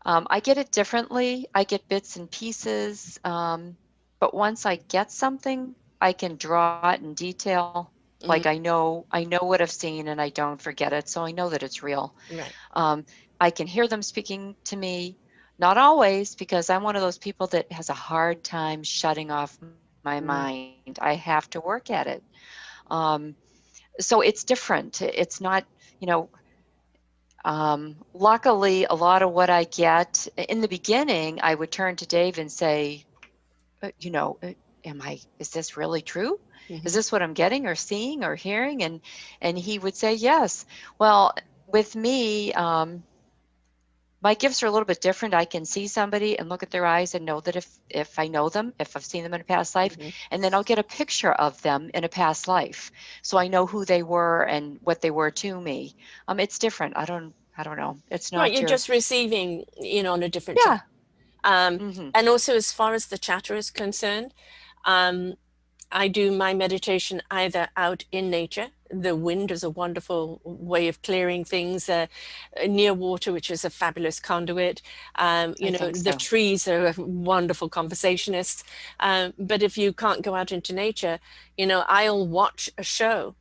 I get it differently. I get bits and pieces. But once I get something, I can draw it in detail. Like Mm, I know what I've seen and I don't forget it. So I know that it's real. right. Um, I can hear them speaking to me. Not always, because I'm one of those people that has a hard time shutting off my Mm, mind. I have to work at it. Um, so it's different. It's not, you know, luckily, a lot of what I get in the beginning, I would turn to Dave and say, is this really true? Is mhm. this what I'm getting or seeing or hearing? And he would say, yes. Well, with me, my gifts are a little bit different. I can see somebody and look at their eyes and know that if I know them, if I've seen them in a past life, Mhm. and then I'll get a picture of them in a past life, so I know who they were and what they were to me. It's different. I don't know. It's Right, not you're your just receiving, on a different channel. yeah. Hmm. And also, as far as the chatter is concerned, um, I do my meditation either out in nature. The wind is a wonderful way of clearing things, near water, which is a fabulous conduit. I think The so. trees are wonderful conversationists. But if you can't go out into nature, I'll watch a show,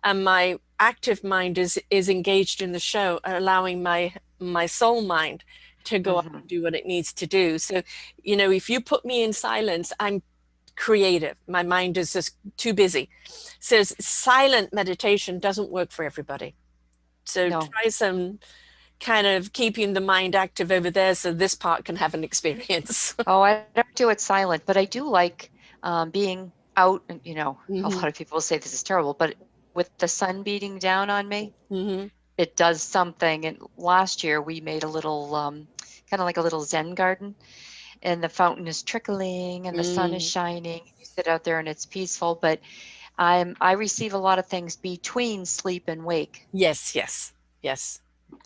and my active mind is engaged in the show, allowing my soul mind to go out Hmm. and do what it needs to do. So, if you put me in silence, I'm creative. My mind is just too busy. So silent meditation doesn't work for everybody. So No. try some kind of keeping the mind active over there so this part can have an experience. Oh, I don't do it silent, but I do like being out. And, you know, a lot of people say this is terrible, but with the sun beating down on me, it does something. And last year we made a little, kind of like a little Zen garden, and the fountain is trickling and the sun is shining. You sit out there and it's peaceful, but I receive a lot of things between sleep and wake. Yes, yes, yes.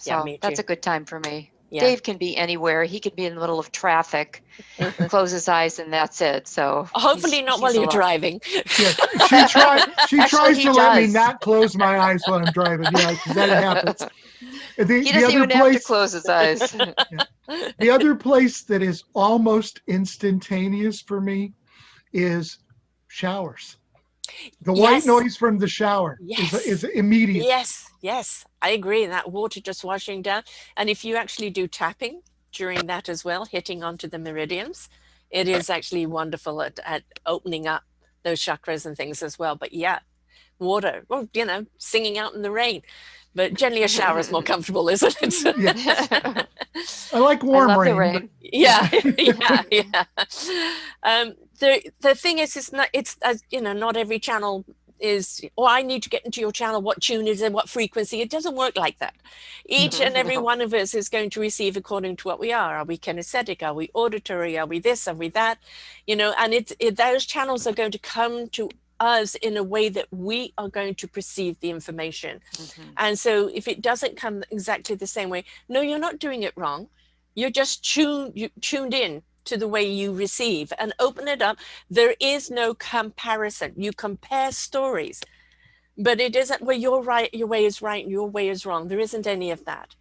Yeah, So me that's too. a good time for me. Yeah. Dave can be anywhere. He could be in the middle of traffic, close his eyes, and that's it. So Hopefully not while you're driving. Yeah, she tries Actually, to he let me does. not close my eyes while I'm driving. Yeah, because that happens. He doesn't even have to close his eyes. The other place that is almost instantaneous for me is showers. The white Yes. noise from the shower Yes. is immediate. Yes, yes, I agree. That water just washing down. And if you actually do tapping during that as well, hitting onto the meridians, it is actually wonderful at opening up those chakras and things as well. But yeah, water, well, you know, singing out in the rain. But generally a shower is more comfortable, isn't it? Yeah. I like warm I love rain. the rain. Yeah, yeah, yeah. The thing is, it's you know, not every channel is, oh, I need to get into your channel, what tune is it, what frequency. It doesn't work like that. Each and every No. one of us is going to receive according to what we are. Are we kinesthetic? Are we auditory? Are we this? Are we that? You know, and those channels are going to come to us in a way that we are going to perceive the information. And so if it doesn't come exactly the same way, no, you're not doing it wrong. You're just tuned in to the way you receive and open it up. There is no comparison. You compare stories, but it isn't where you're right, your way is right, and your way is wrong. There isn't any of that.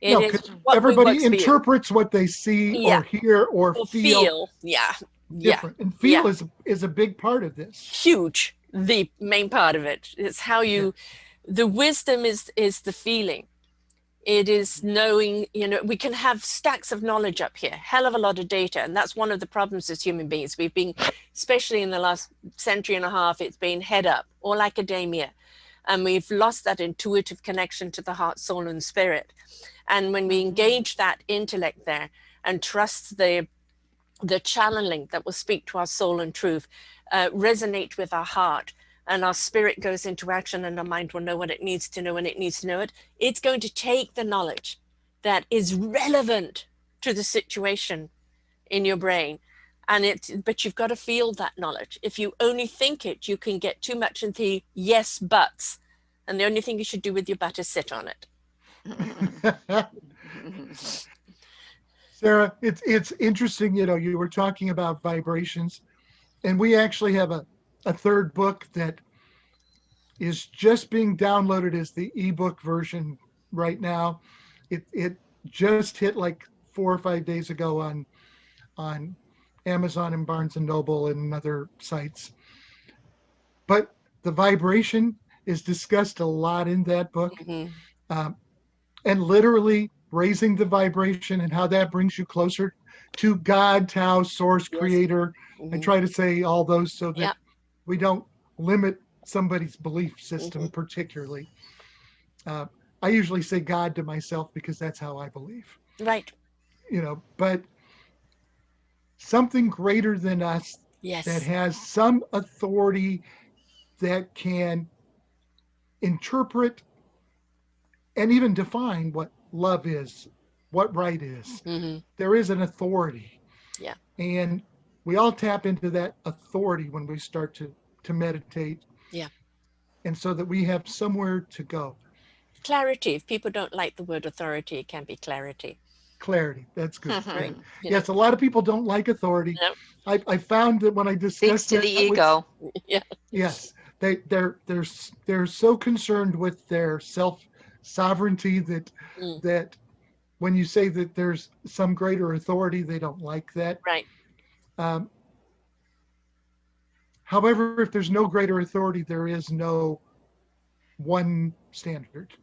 It No, is because what everybody works for you. interprets what they see Yeah. or hear or Or feel yeah, different. And feel is a big part of this. Huge. The main part of it. It's how you, the wisdom is the feeling. It is knowing, you know, we can have stacks of knowledge up here, hell of a lot of data. And that's one of the problems as human beings. We've been, especially in the last century and a half, it's been head up, all academia. And we've lost that intuitive connection to the heart, soul, and spirit. And when we engage that intellect there and trust the channeling that will speak to our soul and truth, resonate with our heart, and our spirit goes into action, and our mind will know what it needs to know when it needs to know it, it's going to take the knowledge that is relevant to the situation in your brain. But you've got to feel that knowledge. If you only think it, you can get too much into the yes buts. And the only thing you should do with your butt is sit on it. Sarah, it's interesting, you know, you were talking about vibrations, and we actually have a third book that is just being downloaded as the ebook version right now. It just hit like 4 or 5 days ago on Amazon and Barnes and Noble and other sites. But the vibration is discussed a lot in that book. And literally raising the vibration and how that brings you closer to God, Tao, Source, Creator. I try to say all those so that we don't limit somebody's belief system particularly. I usually say God to myself because that's how I believe. Right. You know, but something greater than us that has some authority that can interpret and even define what love is, what right is. There is an authority. Yeah. And we all tap into that authority when we start to meditate. Yeah. And so that we have somewhere to go. Clarity. If people don't like the word authority, it can be clarity. Clarity. That's good. Right. Yes, a lot of people don't like authority. No. I found that when I discussed Speaks to the ego. Yes. They're so concerned with their self-sovereignty that when you say that there's some greater authority, they don't like that. Right. However, if there's no greater authority, there is no one standard.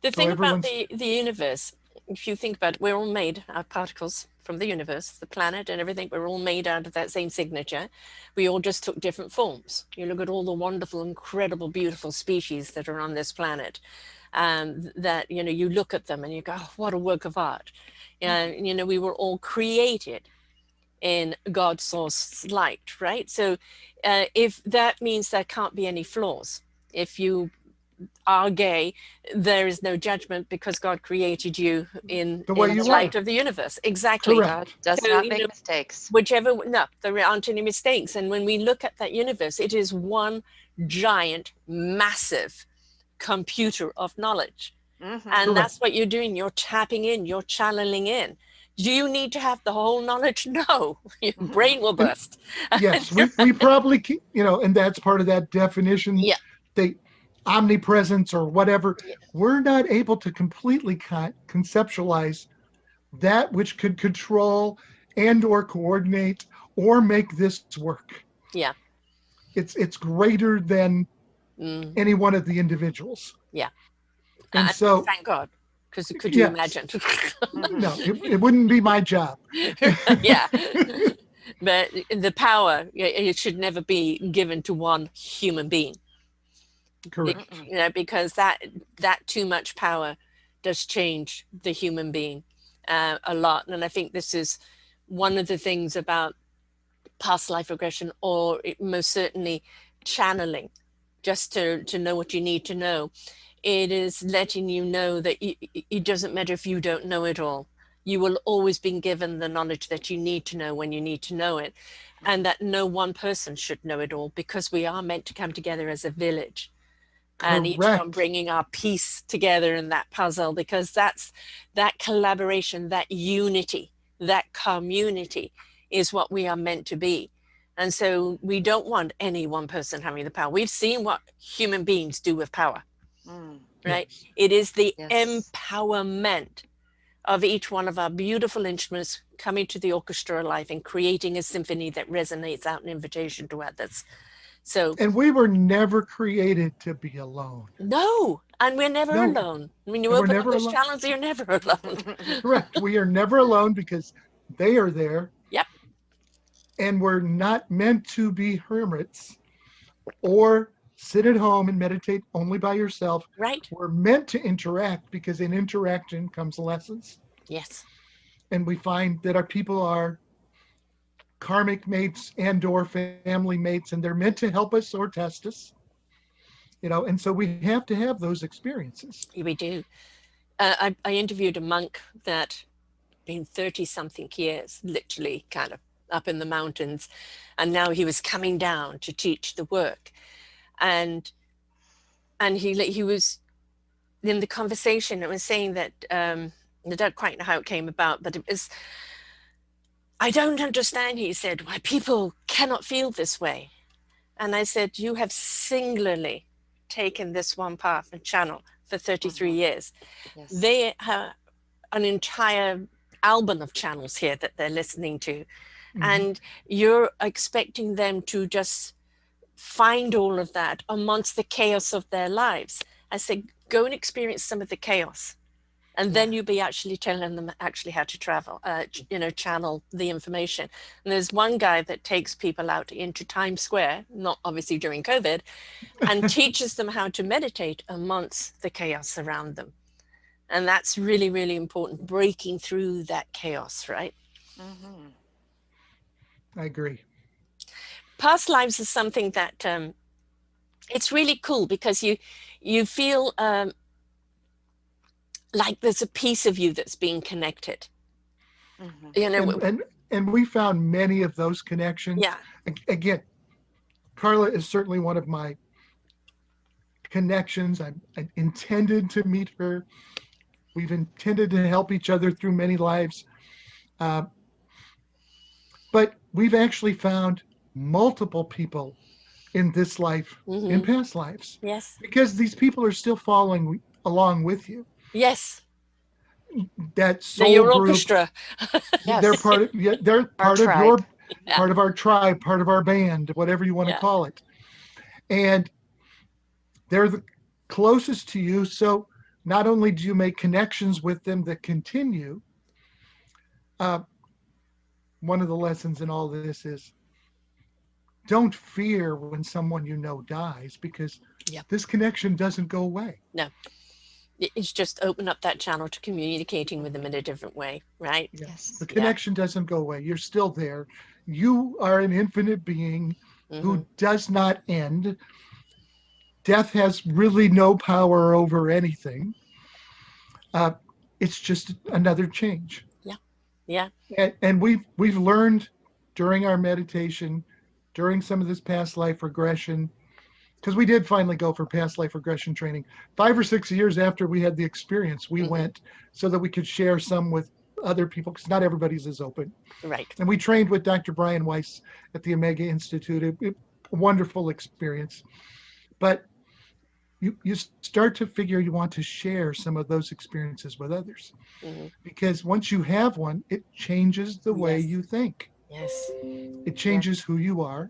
The thing about the universe, if you think about it, we're all made, our particles, from the universe, the planet and everything, we're all made out of that same signature. We all just took different forms. You look at all the wonderful, incredible, beautiful species that are on this planet. That, you know, you look at them and you go, oh, what a work of art. And, you know, we were all created in God's source light, right? So if that means there can't be any flaws, if you are gay, there is no judgment because God created you The way in the you light are. of the universe. Exactly. God Correct. does So, not you make know, mistakes. whichever, no, there aren't any mistakes. And when we look at that universe, it is one giant, massive computer of knowledge. And Mm-hmm. that's Correct. what you're doing. You're tapping in, you're channeling in. Do you need to have the whole knowledge? No, your brain will And burst. yes, we probably you know, and that's part of that definition, Yeah, the omnipresence or whatever. We're not able to completely conceptualize that which could control and or coordinate or make this work. yeah, It's greater than mm, any one of the individuals. yeah. And And so, thank God, because could you yes, imagine? no, Mm-hmm. it wouldn't be my job. Yeah. But the power, it should never be given to one human being. Correct. You know, because that too much power does change the human being a lot. And I think this is one of the things about past life regression, or most certainly channeling, just to know what you need to know. It is letting you know that it doesn't matter if you don't know it all. You will always be given the knowledge that you need to know when you need to know it, and that no one person should know it all, because we are meant to come together as a village, and each one Correct. bringing our piece together in that puzzle, because that's that collaboration, that unity, that community is what we are meant to be. And so we don't want any one person having the power. We've seen what human beings do with power, Mm. right? Yes. It is the Yes. empowerment of each one of our beautiful instruments coming to the orchestra life and creating a symphony that resonates out an invitation to others. So And we were never created to be alone. no, and we're never No, alone. When you and we're open up never those alone. channels, you're never alone. Correct. We are never alone because they are there, Yep, and we're not meant to be hermits or sit at home and meditate only by yourself. right? We're meant to interact because in interaction comes lessons. Yes, And we find that our people are karmic mates and or family mates, and they're meant to help us or test us, you know, and so we have to have those experiences. we do. I interviewed a monk that been 30 something years, literally kind of up in the mountains. And now he was coming down to teach the work. And he was in the conversation, it was saying that I don't quite know how it came about, but it was, I don't understand, he said, why people cannot feel this way. And I said, you have singularly taken this one path and channel for 33 Mm-hmm. years. Yes. They have an entire album of channels here that they're listening to. Mhm. And you're expecting them to just find all of that amongst the chaos of their lives. I said, go and experience some of the chaos. And Yeah. then you'll be actually telling them actually how to travel, channel the information. And there's one guy that takes people out into Times Square, not obviously during COVID, and teaches them how to meditate amongst the chaos around them. And that's really, really important, breaking through that chaos, right? Mm-hmm. I agree. Past lives is something that it's really cool because you feel like there's a piece of you that's being connected. Mm-hmm. You know, And we found many of those connections. yeah, Again, Carla is certainly one of my connections. I intended to meet her. We've intended to help each other through many lives. Uh, but we've actually found multiple people in this life, in mm-hmm. past lives, Yes, because these people are still following along with you. yes, That they're soul your group, orchestra. they're Yes. part of, yeah, they're Our part of tribe. your, Yeah, part of our tribe, part of our band, whatever you want to yeah, call it. And they're the closest to you. So not only do you make connections with them that continue, uh, one of the lessons in all this is don't fear when someone you know dies, because Yeah. this connection doesn't go away. No, it's just open up that channel to communicating with them in a different way, right? Yeah. The Yes. Yeah. connection doesn't go away. You're still there. You are an infinite being Hmm. who does not end. Death has really no power over anything. Uh, it's just another change. Yeah. Yeah. And we've learned during our meditation, during some of this past life regression, because we did finally go for past life regression training 5 or 6 years after we had the experience. We Hmm. went so that we could share some with other people, because not everybody's as open. Right. And we trained with Dr. Brian Weiss at the Omega Institute. A wonderful experience. But you start to figure you want to share some of those experiences with others, Hmm. because once you have one, it changes the way Yes. you think. Yes. It Yeah. changes who you are.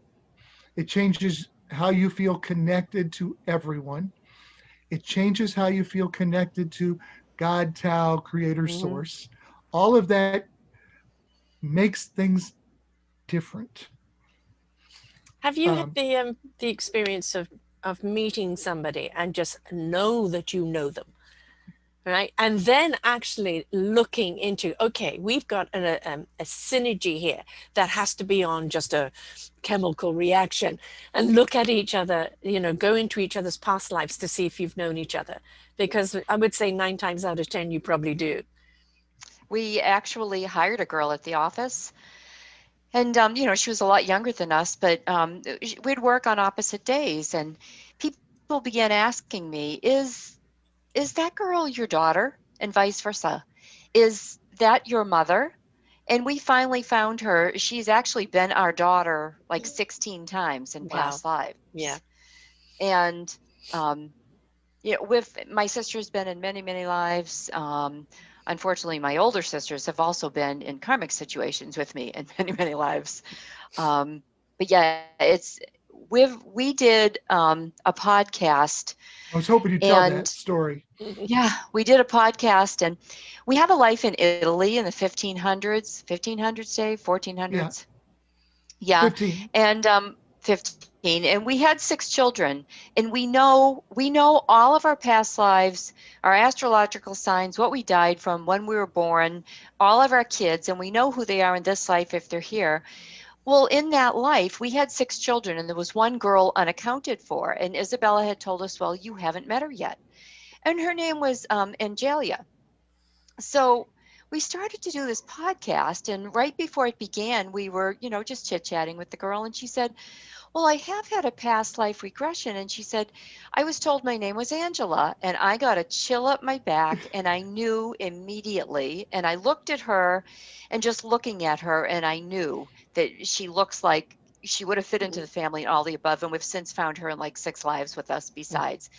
It changes how you feel connected to everyone. It changes how you feel connected to God, Tao, Creator, Hmm. Source. All of that makes things different. Have you had Um, the experience of meeting somebody and just know that you know them, right? And then actually looking into, okay, we've got a synergy here that has to be on just a chemical reaction, and look at each other, go into each other's past lives to see if you've known each other. Because I would say 9 times out of 10, you probably do. We actually hired a girl at the office. And, she was a lot younger than us, but we'd work on opposite days. And people began asking me, is that girl your daughter? And vice versa. Is that your mother? And we finally found her. She's actually been our daughter like 16 times in Wow. past lives. Yeah. And, um, with my sister's been in many, many lives. Unfortunately, my older sisters have also been in karmic situations with me in many, many lives. Um, but yeah, we did a podcast, I was hoping you'd tell and that story. yeah, we did a podcast, and we have a life in Italy in the 1500s, Dave, Yeah, 1400s. Yeah, 15. and 15, and we had 6 children, and we know all of our past lives, our astrological signs, what we died from, when we were born, all of our kids, and we know who they are in this life if they're here. Well, in that life, we had 6 children, and there was one girl unaccounted for, and Isabella had told us, well, you haven't met her yet, and her name was Angelia. So we started to do this podcast, and right before it began, we were, just chit chatting with the girl, and she said, well, I have had a past life regression. And she said, I was told my name was Angela, and I got a chill up my back, and I knew immediately. And I looked at her, and just looking at her, and I knew that she looks like she would have fit into the family and all the above. And we've since found her in like 6 lives with us besides.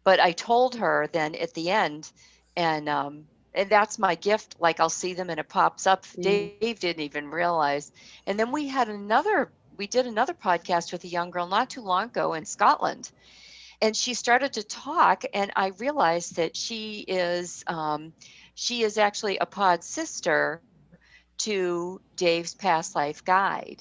But I told her then at the end, and that's my gift. Like, I'll see them and it pops up. Mm. Dave didn't even realize. And then we did another podcast with a young girl not too long ago in Scotland, and she started to talk, and I realized that she is actually a pod sister to Dave's past life guide.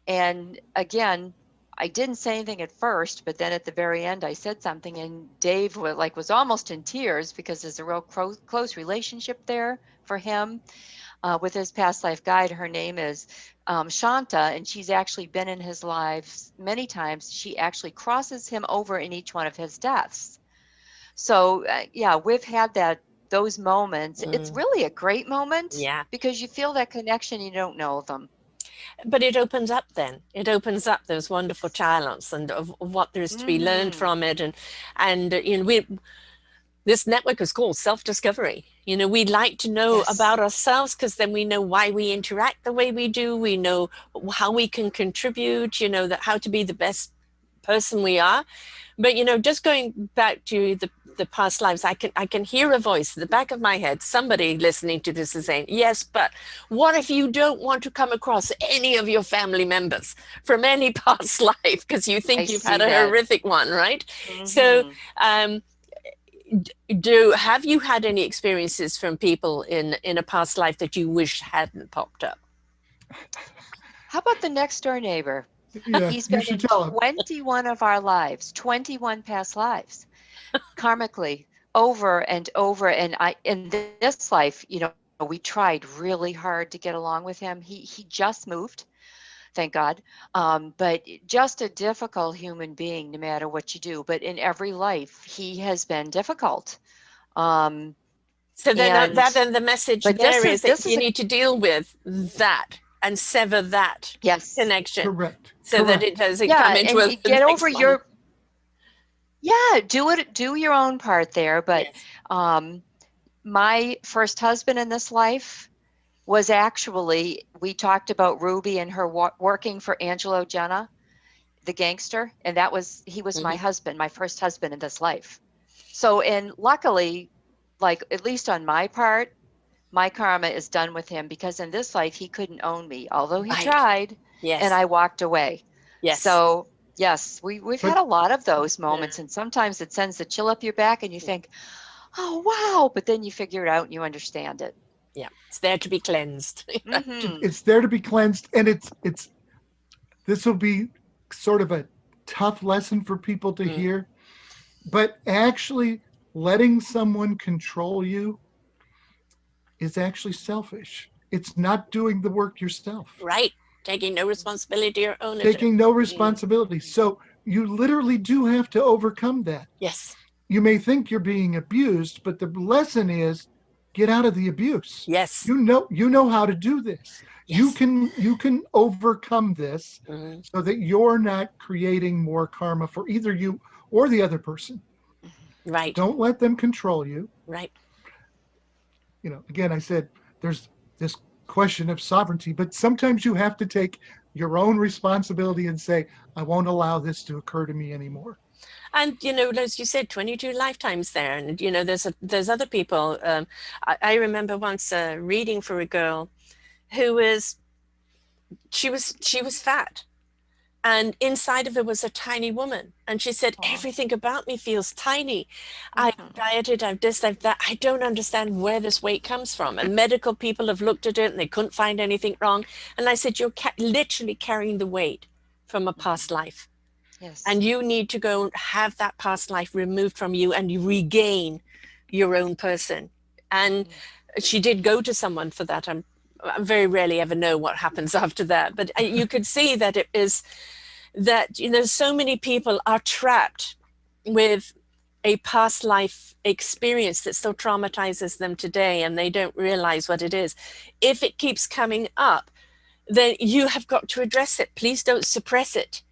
And again, I didn't say anything at first, but then at the very end, I said something, and Dave was almost in tears, because there's a real close relationship there for him with his past life guide. Her name is Shanta, and she's actually been in his lives many times. She actually crosses him over in each one of his deaths. So yeah, we've had those moments. It's Mm. really a great moment, Yeah. because you feel that connection. You don't know them. But it opens up then. It opens up those wonderful channels and of what there is to be learned Hmm. from it. And this network is called self-discovery. We like to know Yes. about ourselves, because then we know why we interact the way we do. We know how we can contribute, that how to be the best person we are. But just going back to the past lives, I can hear a voice in the back of my head. Somebody listening to this is saying, yes, but what if you don't want to come across any of your family members from any past life because you I think you've had see a that. horrific one, right? So Hmm. um, do have you had any experiences from people in a past life that you wish hadn't popped up? How about the next door neighbor? Yeah, He's you been should in tell him. 21 of our lives, 21 past lives, karmically, over and over. And in this life, we tried really hard to get along with him. He just moved, thank God. But just a difficult human being, no matter what you do. But in every life, he has been difficult. Um, So then and then the message but there is that this is you a need to deal with that and sever that yes. connection Correct. so that it Correct. doesn't come Yeah, into and a, you the get over next one. your yeah, do your own part there. But Yes. um my first husband in this life was actually, we talked about Ruby and her working for Angelo Jenna, the gangster, and he was my Hmm. husband, my first husband in this life. So, and luckily, like at least on my part, my karma is done with him because in this life he couldn't own me, although he Right. tried, and Yes. I walked away. Yes. So, yes, we've had But a lot of those Yeah. moments, and sometimes it sends the chill up your back, and you think, "Oh, wow!" But then you figure it out and you understand it. Yeah. It's there to be cleansed. Hmm. it's there to be cleansed, and it's this will be sort of a tough lesson for people to Mm. hear, but actually letting someone control you is actually selfish. It's not doing the work yourself, Right. Taking no responsibility or ownership. taking no Mm. responsibility. So you literally do have to overcome that. Yes. You may think you're being abused, but the lesson is get out of the abuse. Yes. You know how to do this. You Yes. can you can overcome this Mm. so that you're not creating more karma for either you or the other person. Right. Don't let them control you. Right. Again, I said there's this question of sovereignty, but sometimes you have to take your own responsibility and say, I won't allow this to occur to me anymore. And as you said, 22 lifetimes there, and there's other people. I remember once reading for a girl who she was fat, and inside of her was a tiny woman, and she said Oh. everything about me feels tiny. I've Hmm. dieted, I've this, I've that. I don't understand where this weight comes from. And medical people have looked at it and they couldn't find anything wrong. And I said, you're literally carrying the weight from a past life, Yes. and you need to go have that past life removed from you and you regain your own person. And Mm. she did go to someone for that. I very rarely ever know what happens after that, but you could see that it is that so many people are trapped with a past life experience that still traumatizes them today, and they don't realize what it is. If it keeps coming up, then you have got to address it. Please don't suppress it.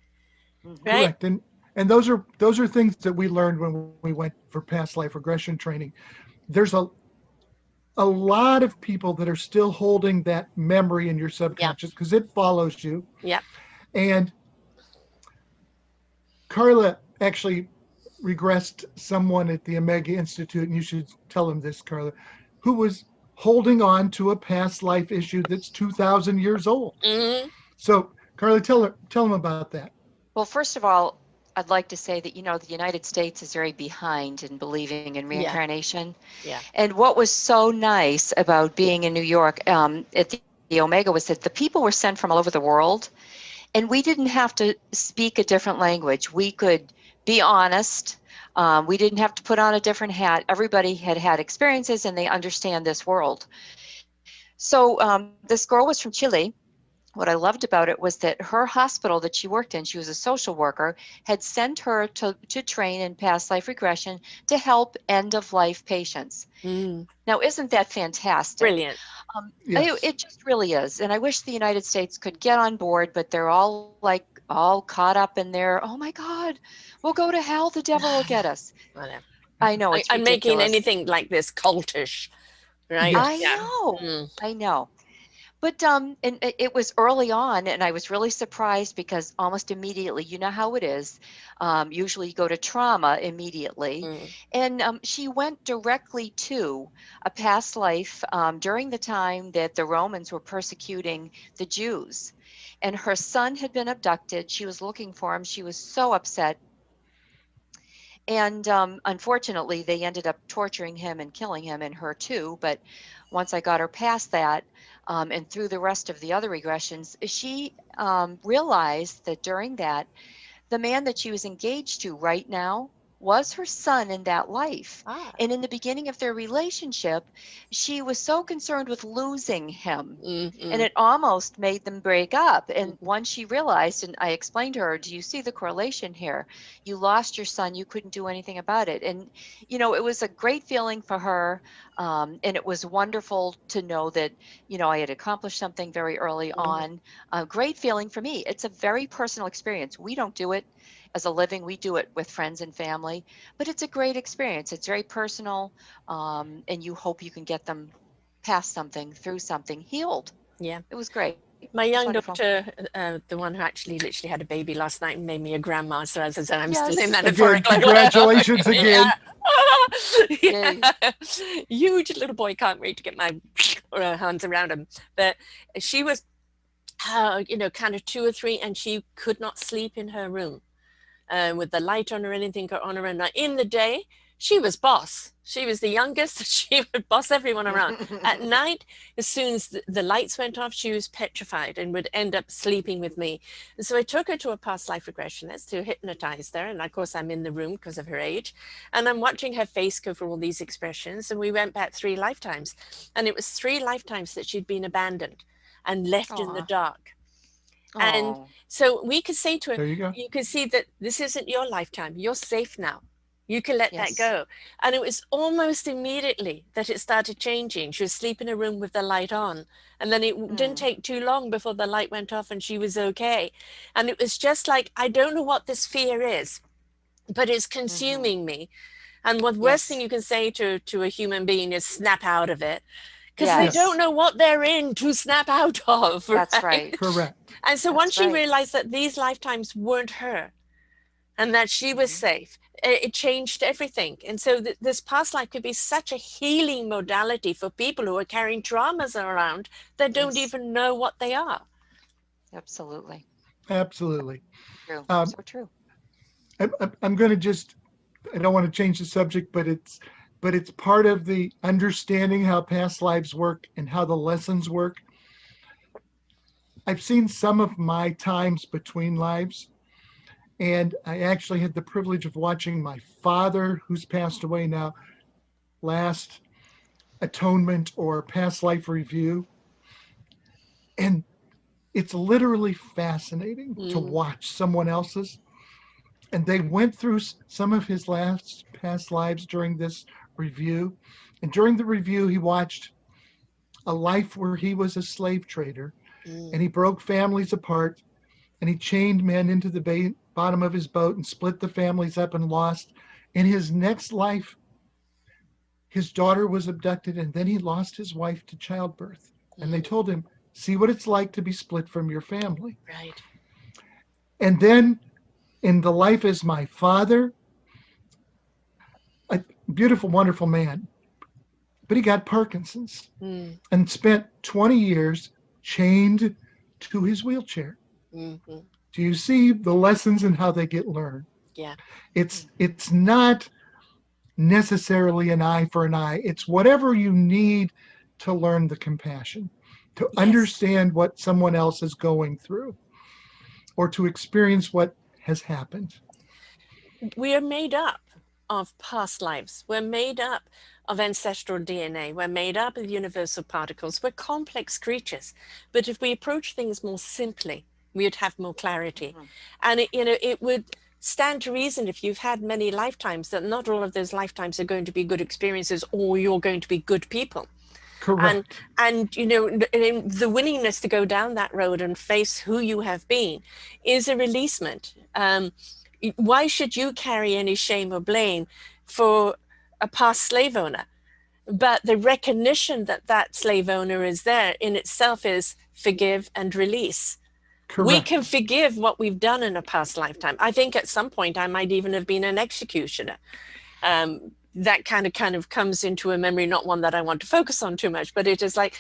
Hmm. Right. Correct. And those are things that we learned when we went for past life regression training. There's a lot of people that are still holding that memory in your Yeah. subconscious because it follows you. Yeah. And Carla actually regressed someone at the Omega Institute, and you should tell him this, Carla, who was holding on to a past life issue that's 2,000 years old. Hmm. So, Carla, tell him about that. Well, first of all, I'd like to say that, the United States is very behind in believing in Yeah. reincarnation. Yeah. And what was so nice about being in New York at the Omega was that the people were sent from all over the world, and we didn't have to speak a different language. We could be honest. We didn't have to put on a different hat. Everybody had had experiences and they understand this world. So this girl was from Chile. What I loved about it was that her hospital that she worked in, she was a social worker, had sent her to train in past life regression to help end of life patients. Mm. Now, isn't that fantastic? Brilliant. Yes. It just really is. And I wish the United States could get on board, but they're all caught up in their, oh my God, we'll go to hell, the devil will get us. I know. I know it's I'm making ridiculous. anything like this cultish, right? I Yes. Yeah. know. Mm. I know. But and it was early on, and I was really surprised because almost immediately, you know how it is. Usually, you go to trauma immediately, Mm. and she went directly to a past life during the time that the Romans were persecuting the Jews, and her son had been abducted. She was looking for him. She was so upset, And unfortunately, they ended up torturing him and killing him and her too. But once I got her past that, and through the rest of the other regressions, she realized that during that, the man that she was engaged to right now was her son in that life. Ah. And in the beginning of their relationship, she was so concerned with losing him. And it almost made them break up. And once she realized, and I explained to her, do you see the correlation here? You lost your son, you couldn't do anything about it. And, it was a great feeling for her. And it was wonderful to know that, I had accomplished something very early on. A great feeling for me. It's a very personal experience. We don't do it as a living, we do it with friends and family, but it's a great experience. It's very personal. And you hope you can get them past something, through something, healed. Yeah. It was great. My It was young wonderful. daughter, the one who actually literally had a baby last night and made me a grandma. So as I said, I'm still in Yes. metaphorical. Again, congratulations again. Yay. Huge little boy, can't wait to get my hands around him. But she was, kind of 2 or 3, and she could not sleep in her room with the light on or anything on her. And in the day, she was boss. She was the youngest. She would boss everyone around. At night, as soon as the lights went off, she was petrified and would end up sleeping with me. And so I took her to a past life regressionist to hypnotize her. And of course, I'm in the room because of her age. And I'm watching her face go through all these expressions. And we went back 3 lifetimes. And it was 3 lifetimes that she'd been abandoned and left in the dark. And so we could say to her, there you go. you can see that this isn't your lifetime. You're safe now. You can let that Yes. go. And it was almost immediately that it started changing. She was sleeping in a room with the light on. And then it didn't take too long before the light went off and she was okay. And it was just like, I don't know what this fear is, but it's consuming me. And the worst thing you can say to a human being is snap out of it. Because they don't know what they're in to snap out of. Right? That's right. Correct. And so That's once she right. realized that these lifetimes weren't her and that she was safe, it changed everything. And so this past life could be such a healing modality for people who are carrying traumas around that don't Yes. even know what they are. Absolutely. Absolutely. True. So true. I'm going to just, I don't want to change the subject, but it's part of the understanding how past lives work and how the lessons work. I've seen some of my times between lives, and I actually had the privilege of watching my father, who's passed away now, last atonement or past life review. And it's literally fascinating to watch someone else's. And they went through some of his past lives during this review. And during the review, he watched a life where he was a slave trader and he broke families apart and he chained men into the bottom of his boat and split the families up and lost. In his next life, his daughter was abducted and then he lost his wife to childbirth. And they told him, see what it's like to be split from your family. Right. And then in the life as my father, a beautiful, wonderful man, but he got Parkinson's and spent 20 years chained to his wheelchair. Do you see the lessons and how they get learned? Yeah. It's not necessarily an eye for an eye. It's whatever you need to learn the compassion, to understand what someone else is going through, or to experience what has happened. We are made up of past lives. We're made up of ancestral DNA. We're made up of universal particles. We're complex creatures. But if we approach things more simply, we would have more clarity. And it would stand to reason, if you've had many lifetimes, that not all of those lifetimes are going to be good experiences, or you're going to be good people. Correct. And the willingness to go down that road and face who you have been is a releasement. Why should you carry any shame or blame for a past slave owner? But the recognition that that slave owner is there in itself is forgive and release. Correct. We can forgive what we've done in a past lifetime. I think at some point I might even have been an executioner. That kind of comes into a memory, not one that I want to focus on too much, but it is like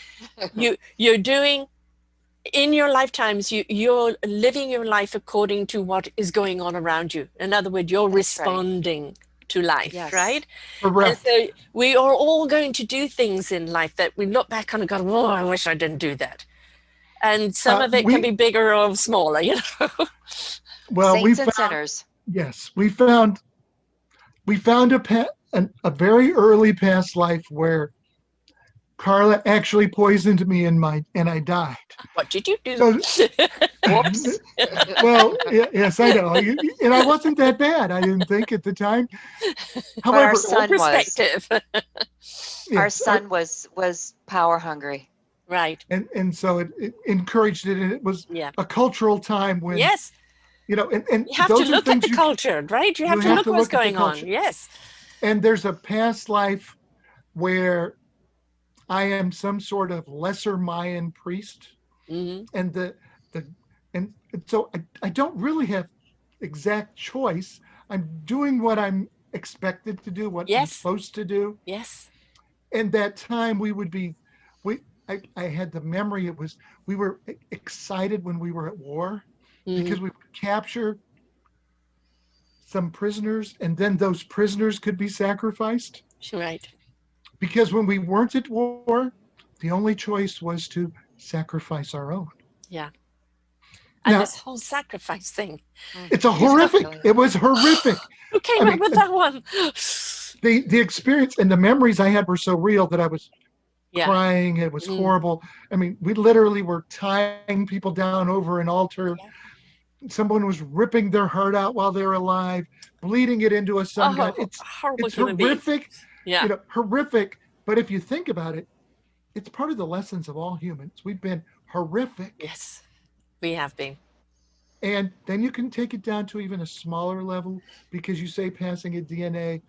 you're doing in your lifetimes, you're living your life according to what is going on around you. In other words, you're responding. to life, Yes. right? And Correct. so we are all going to do things in life that we look back on and go, oh, I wish I didn't do that. And some of it can We be bigger or smaller, you know. well, we Saints and found sinners. yes, we found a very early past life where Carla actually poisoned me and I died. What did you do? So, Whoops. well, yes, I know, and I wasn't that bad. I didn't think at the time. But our However, All son was. perspective. Our yes, son was power hungry. Right. and so it encouraged it, and it was Yeah. a cultural time when Yes. and You have to those are look at things the culture, right? You you have to have look to what's look at the going on. culture. Yes. And there's a past life where I am some sort of lesser Mayan priest, Hmm. and the and so I don't really have exact choice. I'm doing what I'm expected to do, what I'm Yes. supposed to do. Yes. And that time we would be we I had the memory. It was we were excited when we were at war Hmm. because we would capture some prisoners, and then those prisoners could be sacrificed. Right. Because when we weren't at war, the only choice was to sacrifice our own. Yeah. And Now, this whole sacrifice thing. it's a You know, horrific, it was horrific. who I came up mean, with that one? the experience and the memories I had were so real that I was Yeah. crying. It was Mm. horrible. I mean, we literally were tying people down over an altar. Yeah. Someone was ripping their heart out while they're alive, bleeding it into a sun god. Oh, horrible It's human beings. horrific, Yeah. horrific. But if you think about it, it's part of the lessons of all humans. We've been horrific. Yes. We have been. And then you can take it down to even a smaller level because you say passing a DNA,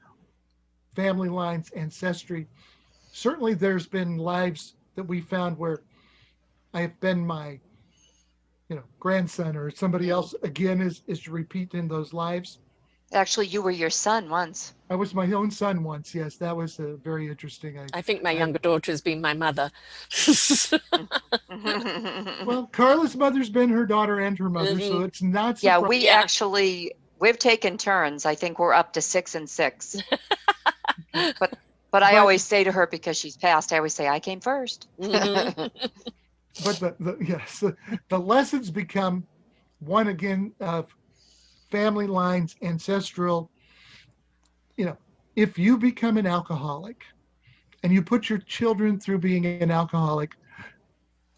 family lines, ancestry. Certainly, there's been lives that we found where I have been my, grandson or somebody Mm. else again is repeating those lives. Actually, you were your son once. I was my own son once. Yes, that was very interesting. I think my I younger daughter has been my mother. well, Carla's mother's been her daughter and her mother, so Mhm. it's not Yeah, surprising. we Yeah. actually we've taken turns. I think we're up to 6 and 6. But I But always say to her, because she's passed, I always say I came first. Mhm. but yes, the lessons become one again of family lines, ancestral. You know, if you become an alcoholic and you put your children through being an alcoholic,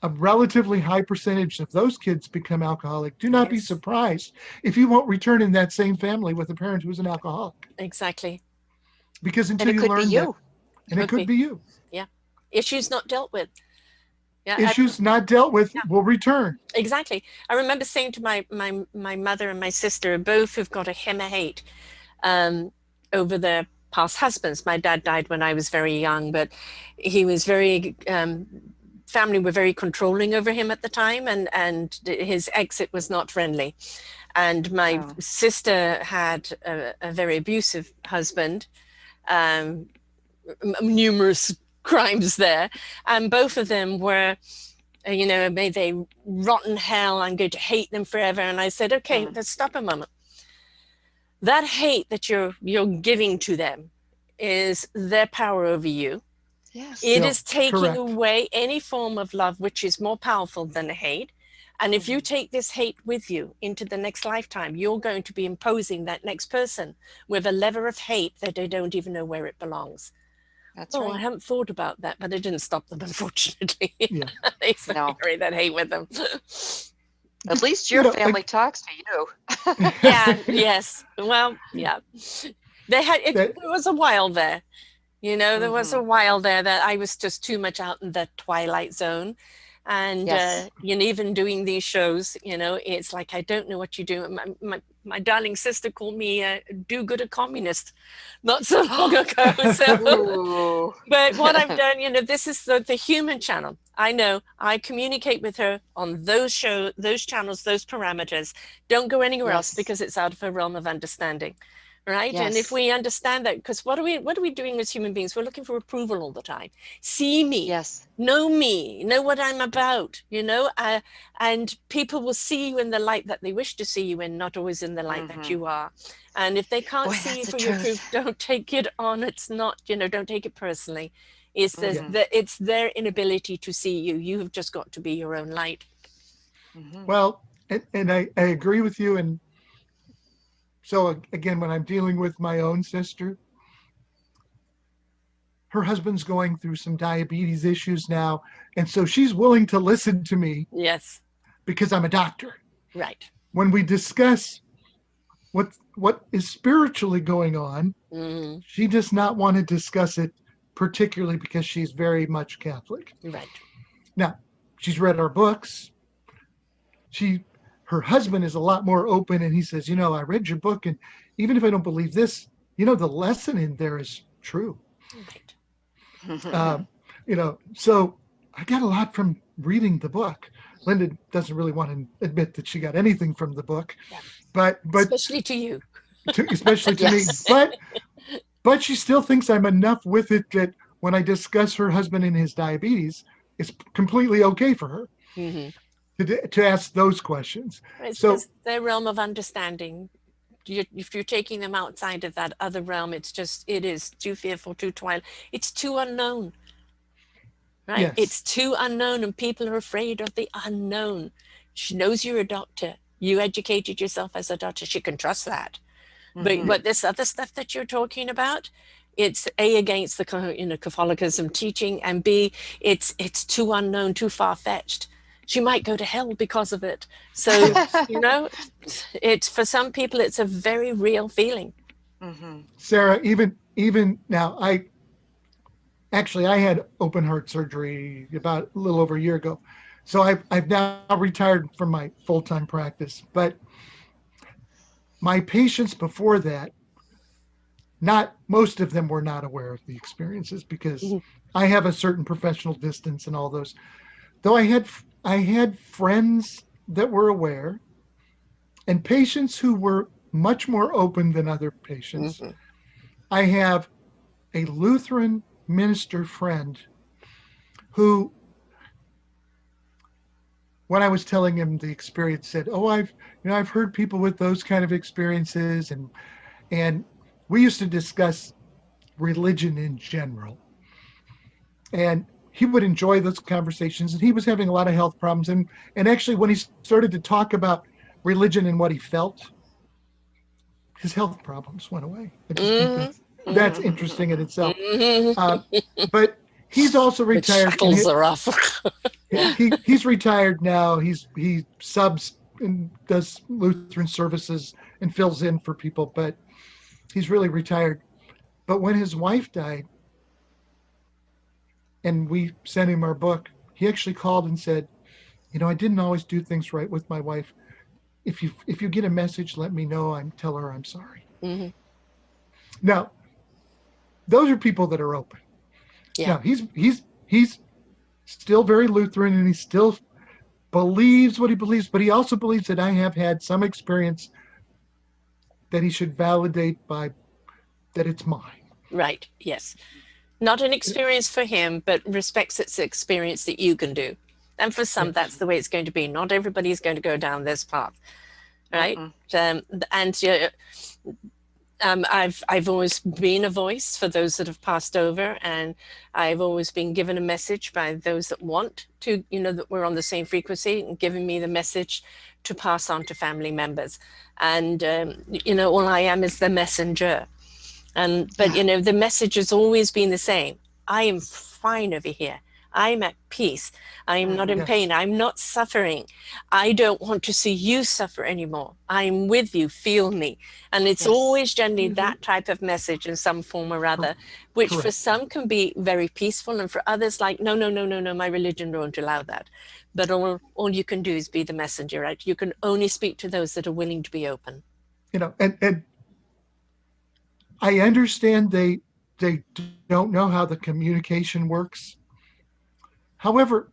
a relatively high percentage of those kids become alcoholic. Do not be Yes, surprised if you won't return in that same family with a parent who's an alcoholic. exactly. Because And until it you could be learn that, you. and it Could could be. be you, Yeah. Issues not dealt with. Yeah. issues not dealt with Yeah, will return. exactly. I remember saying to my mother and my sister, both have got a him a hate um, over their past husbands. My dad died when I was very young, but he was very family were very controlling over him at the time, and his exit was not friendly. And my Oh. sister had a very abusive husband, um, numerous crimes there, and both of them were, may they rot in hell. I'm going to hate them forever. And I said, okay, Mm. let's stop a moment. That hate that you're giving to them is their power over you. Yes. It Yeah, is taking correct. away any form of love which is more powerful than the hate. And if you take this hate with you into the next lifetime, you're going to be imposing that next person with a level of hate that they don't even know where it belongs. That's Oh, I right. haven't thought about that, but it didn't stop them, unfortunately. Yeah. They still No. carry that hate with them. At least You your know, family talks to you. Yeah, yes. Well, yeah. They had it, that there was a while there. There was a Hmm. while there that I was just too much out in the twilight zone. And, Yes. even doing these shows, it's like, I don't know what you do. My darling sister called me a do-gooder communist not so long ago. So, Ooh. but what I've done, this is the human channel. I know I communicate with her on those channels, those parameters. Don't go anywhere else Yes. because it's out of her realm of understanding. right? And if Yes. we understand that, because what are we doing as human beings? We're looking for approval all the time. See me, Yes. me, know what I'm about, and people will see you in the light that they wish to see you in, not always in the light that Mm-hmm. you are. And if they can't Boy, see you that's the for your truth, truth. don't take it on. It's not, don't take it personally. It's Yeah. it's their inability to see you. You have just got to be your own light. Mm-hmm. Well, and I agree with you. And so again, when I'm dealing with my own sister, her husband's going through some diabetes issues now. And so she's willing to listen to me Yes, because I'm a doctor. right. When we discuss what is spiritually going on, Mm, she does not want to discuss it, particularly because she's very much Catholic. right. Now, she's read our books. She Her husband is a lot more open, and he says, I read your book, and even if I don't believe this, the lesson in there is true. Right. Um, so I got a lot from reading the book. Linda doesn't really want to admit that she got anything from the book, Yeah. but Especially to you. especially to me. Yes. But she still thinks I'm enough with it that when I discuss her husband and his diabetes, it's completely okay for her Hmm. to ask those questions. It's So because their realm of understanding, if you're taking them outside of that other realm, it is too fearful, too twilight. It's too unknown, right? yes, It's too unknown, and people are afraid of the unknown. She knows you're a doctor. You educated yourself as a doctor. She can trust that. Mm-hmm. But this other stuff that you're talking about, it's A, against the Catholicism teaching, and B, it's too unknown, too far fetched. She might go to hell because of it. So yes. you know, it's for some people it's a very real feeling. Mm-hmm. Sarah, even now, I had open heart surgery about a little over a year ago. So I've now retired from my full-time practice, but my patients before that, not most of them were not aware of the experiences because Mhm. I have a certain professional distance and all those. Though I had friends that were aware and patients who were much more open than other patients. Mhm. I have a Lutheran minister friend who, when I was telling him the experience, said, "Oh, I've heard people with those kind of experiences, and we used to discuss religion in general." And he would enjoy those conversations, and he was having a lot of health problems. And actually, when he started to talk about religion and what he felt, his health problems went away. I just think Mhm. that's Mhm. interesting in itself. Mhm. Um, but he's also The retired, and shackles are off. Yeah. he's retired now. He subs and does Lutheran services and fills in for people, but he's really retired. But when his wife died, and we sent him our book, he actually called and said, I didn't always do things right with my wife. If you get a message, let me know. Tell her I'm sorry. Hmm. Now, those are people that are open. Yeah. Now he's still very Lutheran, and he still believes what he believes, but he also believes that I have had some experience that he should validate by that it's mine. Right. Yes. Not an experience for him, but respects its experience that you can do. And for some, that's Yes. the way it's going to be. Not everybody is going to go down this path, right? Mm-mm. And I've always been a voice for those that have passed over, and I've always been given a message by those that want to, that we're on the same frequency, and giving me the message to pass on to family members. And all I am is the messenger. And but Yeah. the message has always been the same. I am fine over here. I'm at peace. I'm not in Mm-hmm. pain. Yes. I'm not suffering. I don't want to see you suffer anymore. I'm with you. Feel me. And it's Yes. always generally Mhm. that type of message in some form or other, which for Correct. some can be very peaceful, and for others, like, no, no, no, no, no, my religion won't allow that. But all you can do is be the messenger, right? You can only speak to those that are willing to be open. And I understand they don't know how the communication works. However,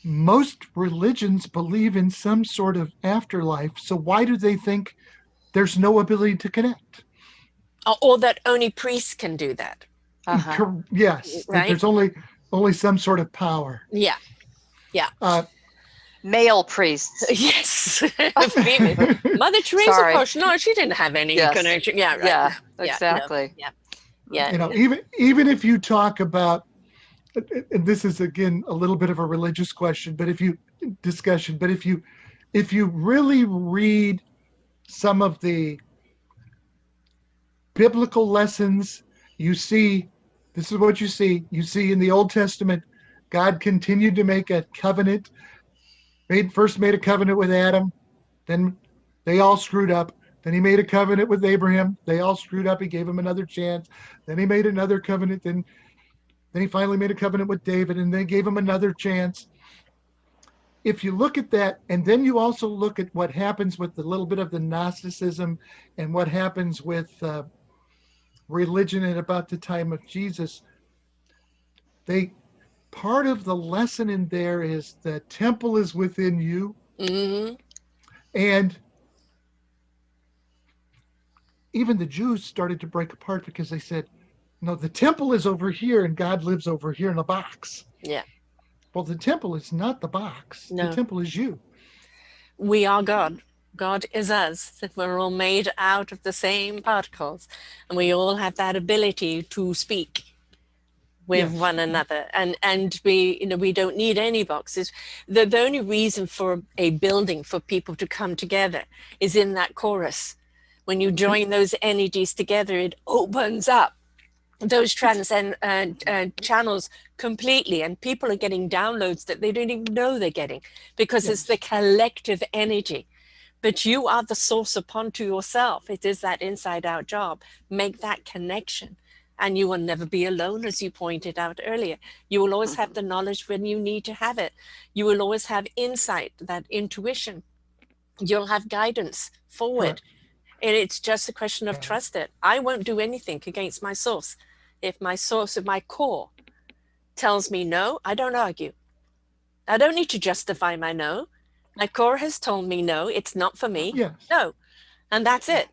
most religions believe in some sort of afterlife. So why do they think there's no ability to connect. Or that only priests can do that. Yes, that Right? there's only some sort of power. Yeah. Yeah. Male priests. Yes. Mother Teresa, of Sorry. course, no, she didn't have any Yes. connection. Yeah, right. Yeah, No. Yeah, no. exactly. Yeah. Yeah. No. Even if you talk about, and this is again a little bit of a religious question, but if you really read some of the biblical lessons, you see, this is what you see. You see in the Old Testament, God continued to make a covenant. First made a covenant with Adam, then they all screwed up. Then he made a covenant with Abraham. They all screwed up. He gave him another chance. Then he made another covenant. Then he finally made a covenant with David, and they gave him another chance. If you look at that, and then you also look at what happens with the little bit of the Gnosticism and what happens with religion at about the time of Jesus, part of the lesson in there is the temple is within you. Mm-hmm. And even the Jews started to break apart because they said, no, the temple is over here and God lives over here in a box. Yeah. Well, the temple is not the box. No. The temple is you. We are God. God is us. We're all made out of the same particles, and we all have that ability to speak with one another. And we don't need any boxes. The only reason for a building for people to come together is in that chorus. When you join those energies together, it opens up those channels completely, and people are getting downloads that they don't even know they're getting, because it's the collective energy. But you are the source upon to yourself. It is that inside out job. Make that connection, and you will never be alone, as you pointed out earlier. You will always have the knowledge when you need to have it. You will always have insight, that intuition. You'll have guidance forward. And it's just a question of trust it. I won't do anything against my source. If my source of my core tells me no, I don't argue. I don't need to justify my no. My core has told me no, it's not for me. Yes. No. And that's it.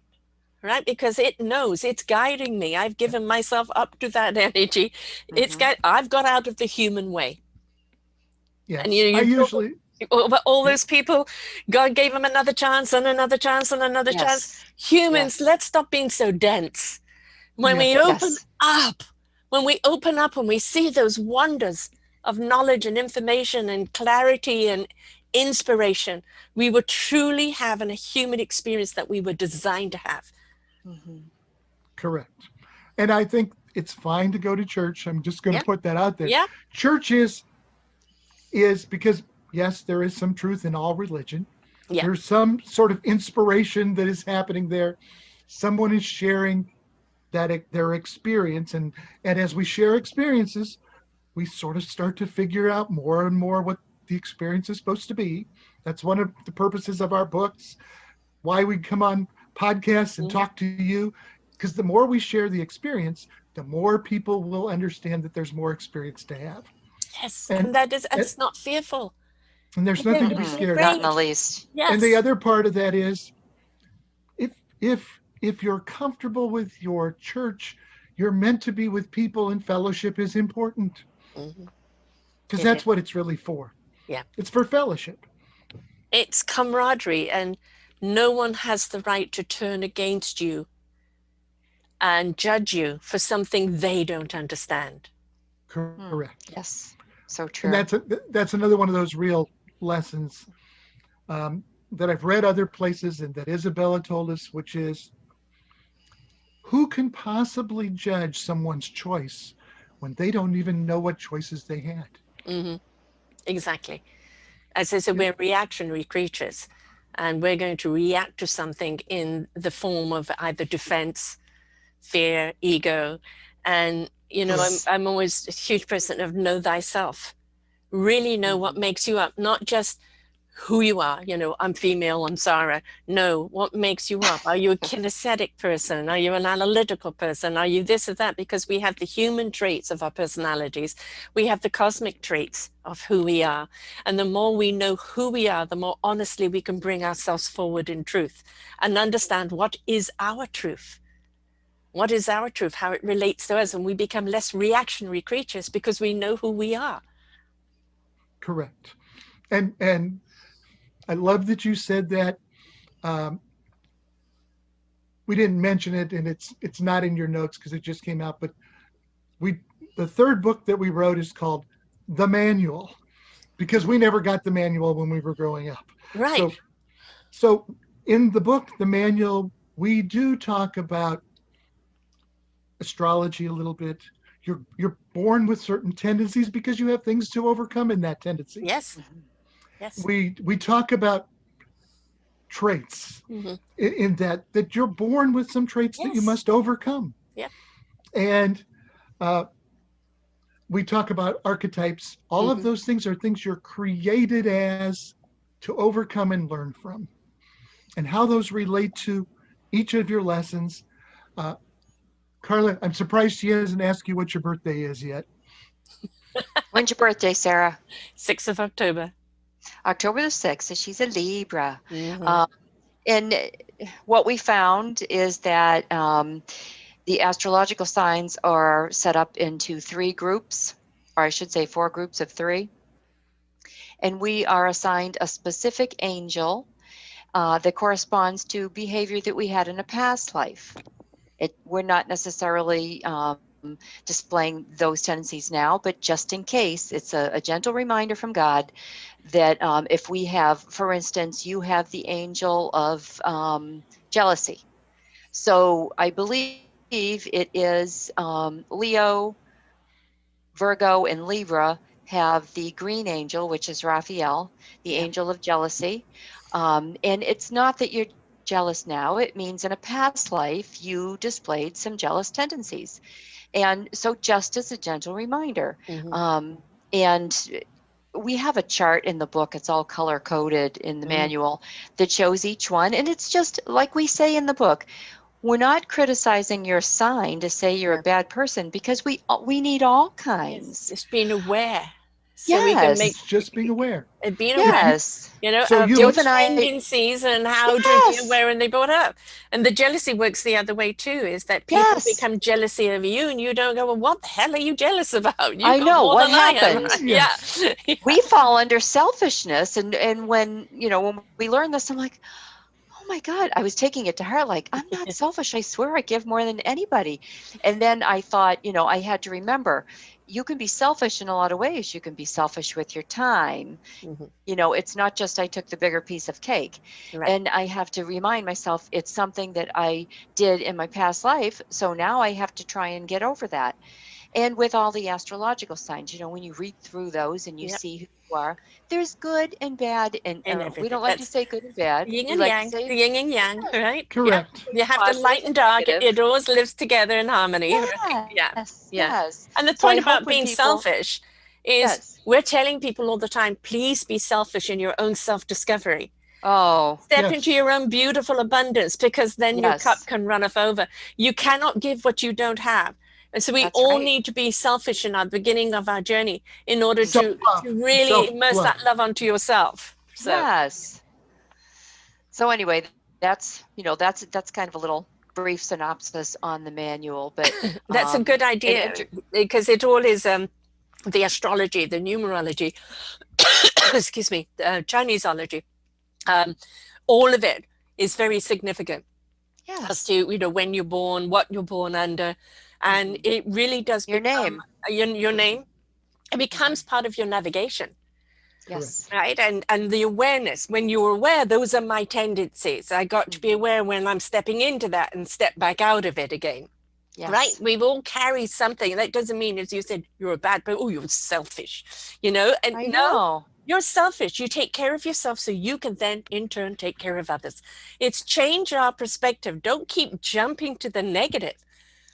Right? Because it knows, it's guiding me. I've given myself up to that energy. I've got out of the human way. Yes. And I usually... But all those people, God gave them another chance and another chance and another chance. Humans, let's stop being so dense. When we open up, and we see those wonders of knowledge and information and clarity and inspiration, we will truly have a human experience that we were designed to have. Correct. And I think it's fine to go to church. I'm just going to put that out there. Yeah. Church is because, yes, there is some truth in all religion. Yeah. There's some sort of inspiration that is happening there. Someone is sharing their experience. And as we share experiences, we sort of start to figure out more and more what the experience is supposed to be. That's one of the purposes of our books, why we come on podcasts and talk to you, because the more we share the experience, the more people will understand that there's more experience to have. Yes, and that's not fearful. And there's nothing to be scared of. Not in the least. Yes. And the other part of that is, if you're comfortable with your church, you're meant to be with people, and fellowship is important. Because that's what it's really for. Yeah. It's for fellowship. It's camaraderie, and no one has the right to turn against you and judge you for something they don't understand. Correct. Yes, so true. And that's another one of those real lessons that I've read other places and that Isabella told us, which is, who can possibly judge someone's choice when they don't even know what choices they had? Exactly. As I said, we're reactionary creatures, and we're going to react to something in the form of either defense, fear, ego. And, I'm always a huge person of know thyself. Really know what makes you up, not just who you are. You know, I'm female, I'm Sarah. No, what makes you up? Are you a kinesthetic person? Are you an analytical person? Are you this or that? Because we have the human traits of our personalities. We have the cosmic traits of who we are. And the more we know who we are, the more honestly we can bring ourselves forward in truth and understand what is our truth. What is our truth, how it relates to us, and we become less reactionary creatures because we know who we are. Correct. And I love that you said that. Um, we didn't mention it, and it's not in your notes because it just came out. But we the third book that we wrote is called The Manual, because we never got the manual when we were growing up. Right. So in the book, The Manual, we do talk about astrology a little bit. You're born with certain tendencies because you have things to overcome in that tendency. Yes. Mhm. Yes. We talk about traits Mm-hmm. in that you're born with some traits that you Yes. must overcome. Yeah. And uh, we talk about archetypes. All of Mm-hmm. those things are things you're created as to overcome and learn from, and how those relate to each of your lessons. Uh, Carla, I'm surprised she hasn't asked you what your birthday is yet. When's your birthday, Sarah? 6th of October. October the 6th, so she's a Libra. Mm-hmm. Um, and what we found is that the astrological signs are set up into 3 groups, or I should say 4 groups of 3. And we are assigned a specific angel that corresponds to behavior that we had in a past life. We're not necessarily displaying those tendencies now, but just in case, it's a gentle reminder from God that if we have, for instance, you have the angel of jealousy. So I believe it is Leo, Virgo, and Libra have the green angel, which is Raphael, the Yeah. angel of jealousy. And it's not that you're jealous now. It means in a past life, you displayed some jealous tendencies. And so just as a gentle reminder, Mm-hmm. and we have a chart in the book, it's all color coded in the Mm. manual, that shows each one. And it's just like we say in the book, we're not criticizing your sign to say you're a Yeah. bad person, because we need all Yes. kinds. It's being aware. So we can make Yes, It's just being aware. being If aware, you yes. you know, so of you your Dave and I, tendencies and how to be yes, aware when they brought up. And the jealousy works the other way too, is that people yes. become jealousy of you and you don't go, well, what the hell are you jealous about? You I got know more what than I have. happened. Yeah. yes, Yeah. We fall under selfishness, and when when we learn this, I'm like, oh my God, I was taking it to heart, like, I'm not selfish. I swear I give more than anybody. And then I thought, I had to remember, you can be selfish in a lot of ways. You can be selfish with your time. Mhm. It's not just I took the bigger piece of cake. Right. And I have to remind myself it's something that I did in my past life. So now I have to try and get over that. And with all the astrological signs, when you read through those and you Yep. see who you are, there's good and bad. And And we everything. don't like to That's say good and bad. yin We and like to yang, say the yin and yang, right? Yeah. correct. You have the positive light and and dark. It negative. always lives together in harmony, right? Yeah. Yes, Yeah. yes. And the So I point hope about when being people, selfish is yes. we're telling people all the time, please be selfish in your own self-discovery. Oh, Step into Yes. your own beautiful abundance because then your cup yes, can runneth over. You cannot give what you don't have. And so we that's all right. need to be selfish in our beginning of our journey in order Mhm. Self to love. really Self immerse love. that love onto yourself. So Yes. So anyway, that's kind of a little brief synopsis on the manual, but that's a good and idea because it all is the astrology, the numerology, excuse me, Chineseology, um, all of it is very significant as yes. to when you're born, what you're born under, and Hmm. it really does Your become name. your name. It Hmm. becomes part of your navigation, Yes. Correct. right? And the awareness. When you're aware, those are my tendencies. I got to be Hmm. aware when I'm stepping into that and step back out of it again. Right? Yes. We've all carried something. That doesn't mean, as you said, you're a bad person. Oh, you're selfish, And I no, know. you're selfish. You take care of yourself so you can then, in turn, take care of others. It's change our perspective. Don't keep jumping to the negative.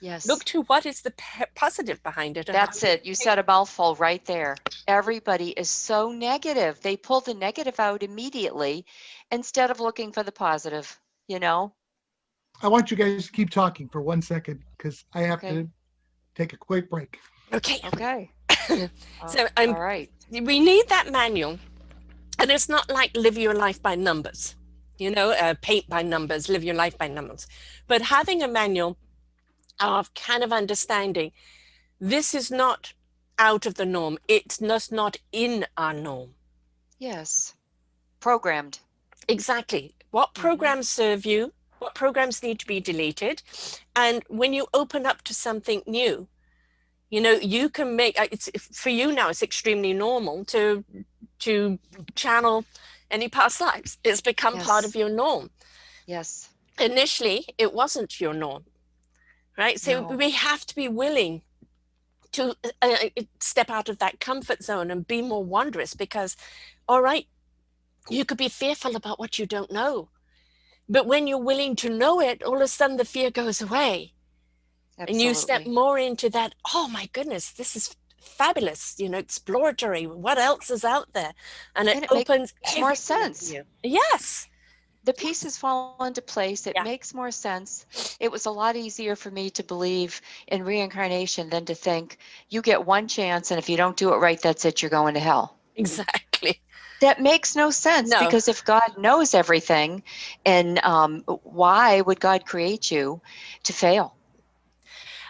Yes. Look to what is the positive behind it and how That's you it. You said a mouthful right there. Everybody is so negative. They pull the negative out immediately instead of looking for the positive, you know? I want you guys to keep talking for 1 second because I have Okay. to take a quick break. Okay. Okay. So All right. we need that manual. And it's not like live your life by numbers, paint by numbers, live your life by numbers. But having a manual of kind of understanding this is not out of the norm. It's just not in our norm. Yes. Programmed. Exactly. What Hmm. programs serve you? What programs need to be deleted? And when you open up to something new, you can make it's for you now. It's extremely normal to channel any past lives. It's become part of Yes. your norm. Yes. Initially, it wasn't your norm, right? So No. we have to be willing to step out of that comfort zone and be more wondrous because, all right, you could be fearful about what you don't know. But when you're willing to know it, all of a sudden the fear goes away and you step Absolutely. more into that, oh my goodness, this is fabulous, exploratory. What else is out there? And it And it opens makes more everything up for sense. you. Yes. The Yes. pieces fall into place. It Yeah. makes more sense. It was a lot easier for me to believe in reincarnation than to think you get one chance, and if you don't do it right, that's it, you're going to hell. Exactly. That makes no sense No. because if God knows everything, and why would God create you to fail?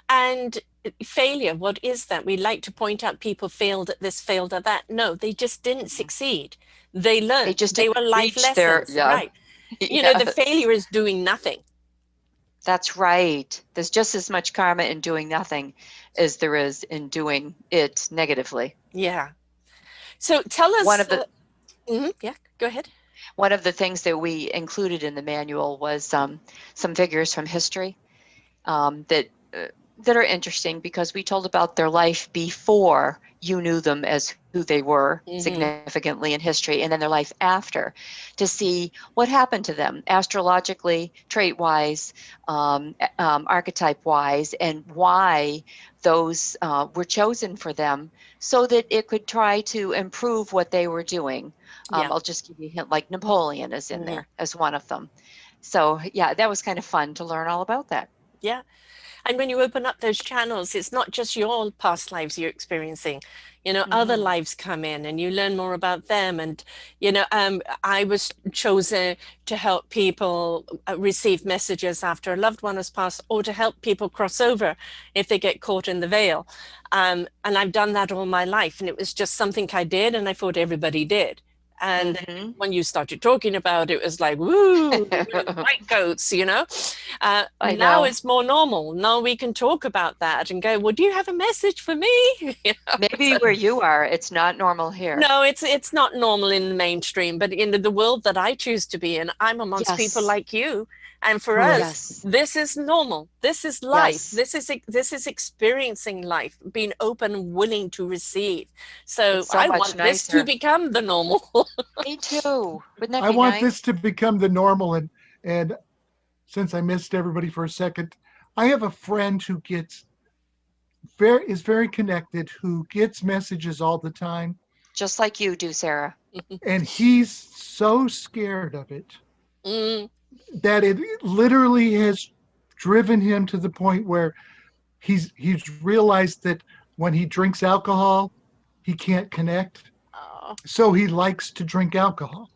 And failure, what is that? We like to point out people failed at this, failed at that. No, they just didn't Mhm. succeed. They They learned. just They didn't were life reach their, lessons, yeah, right? The yes. failure is doing nothing. That's right. There's just as much karma in doing nothing as there is in doing it negatively. Yeah. So tell One us, of the yeah, go ahead. one of the things that we included in the manual was some figures from history that that are interesting because we told about their life before you knew them as who they were Hmm. significantly in history, and then their life after, to see what happened to them astrologically, trait wise, archetype wise, and why those were chosen for them so that it could try to improve what they were doing. Yeah. I'll just give you a hint, like Napoleon is in Hmm. there as one of them. So yeah, that was kind of fun to learn all about that. Yeah. And when you open up those channels, it's not just your past lives you're experiencing. Other Hmm. lives come in and you learn more about them. And, I was chosen to help people receive messages after a loved one has passed or to help people cross over if they get caught in the veil. And I've done that all my life. And it was just something I did and I thought everybody did. And then Hmm. when you started talking about it, it was like, woo, we're white goats. I Now know. it's more normal. Now we can talk about that and go, well, do you have a message for me? You know, Maybe so, where you are, it's not normal here. no, it's not normal in the mainstream, but in the world that I choose to be in, I'm amongst people Yes. like you. And for Correct. us, Yes. this is normal. This is life. Yes. This is experiencing life, being open, willing to receive. So It's so I much want this to nicer. become the normal. Me too. Wouldn't that I be want nice? this to become the normal. And since I missed everybody for a second, I have a friend who is very connected, who gets messages all the time, Just like you do, Sarah. and he's so scared of it Mm, that it literally has driven him to the point where he's realized that when he drinks alcohol, he can't connect, oh, so he likes to drink alcohol.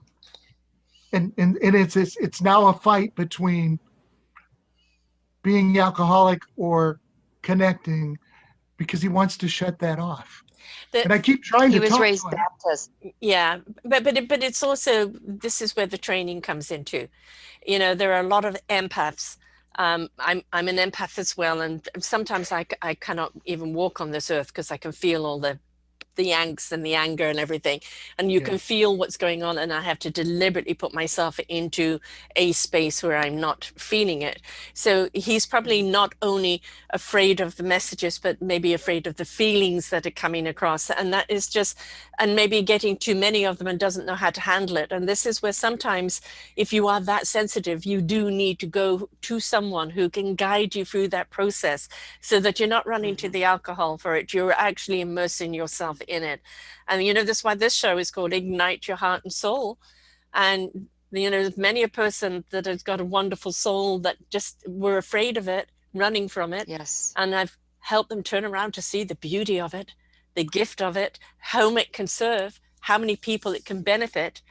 And it's now a fight between being alcoholic or connecting because he wants to shut that off. the And I keep trying He to was talk raised to him. Baptist. Yeah, but it's also this is where the training comes into. There are a lot of empaths. I'm an empath as well, and sometimes I cannot even walk on this earth because I can feel all the the angst and the anger and everything, and you can feel what's going on, and I have to deliberately put myself into a space where I'm not feeling it. So he's probably not only afraid of the messages, but maybe afraid of the feelings that are coming across, and that is just, and maybe getting too many of them and doesn't know how to handle it. And this is where sometimes, if you are that sensitive, you do need to go to someone who can guide you through that process, so that you're not running to the alcohol for it, you're actually immersing yourself in it. And this is why this show is called Ignite Your Heart and Soul. And many a person that has got a wonderful soul that just were afraid of it, running from it. Yes. And I've helped them turn around to see the beauty of it, the gift of it, whom it can serve, how many people it can benefit,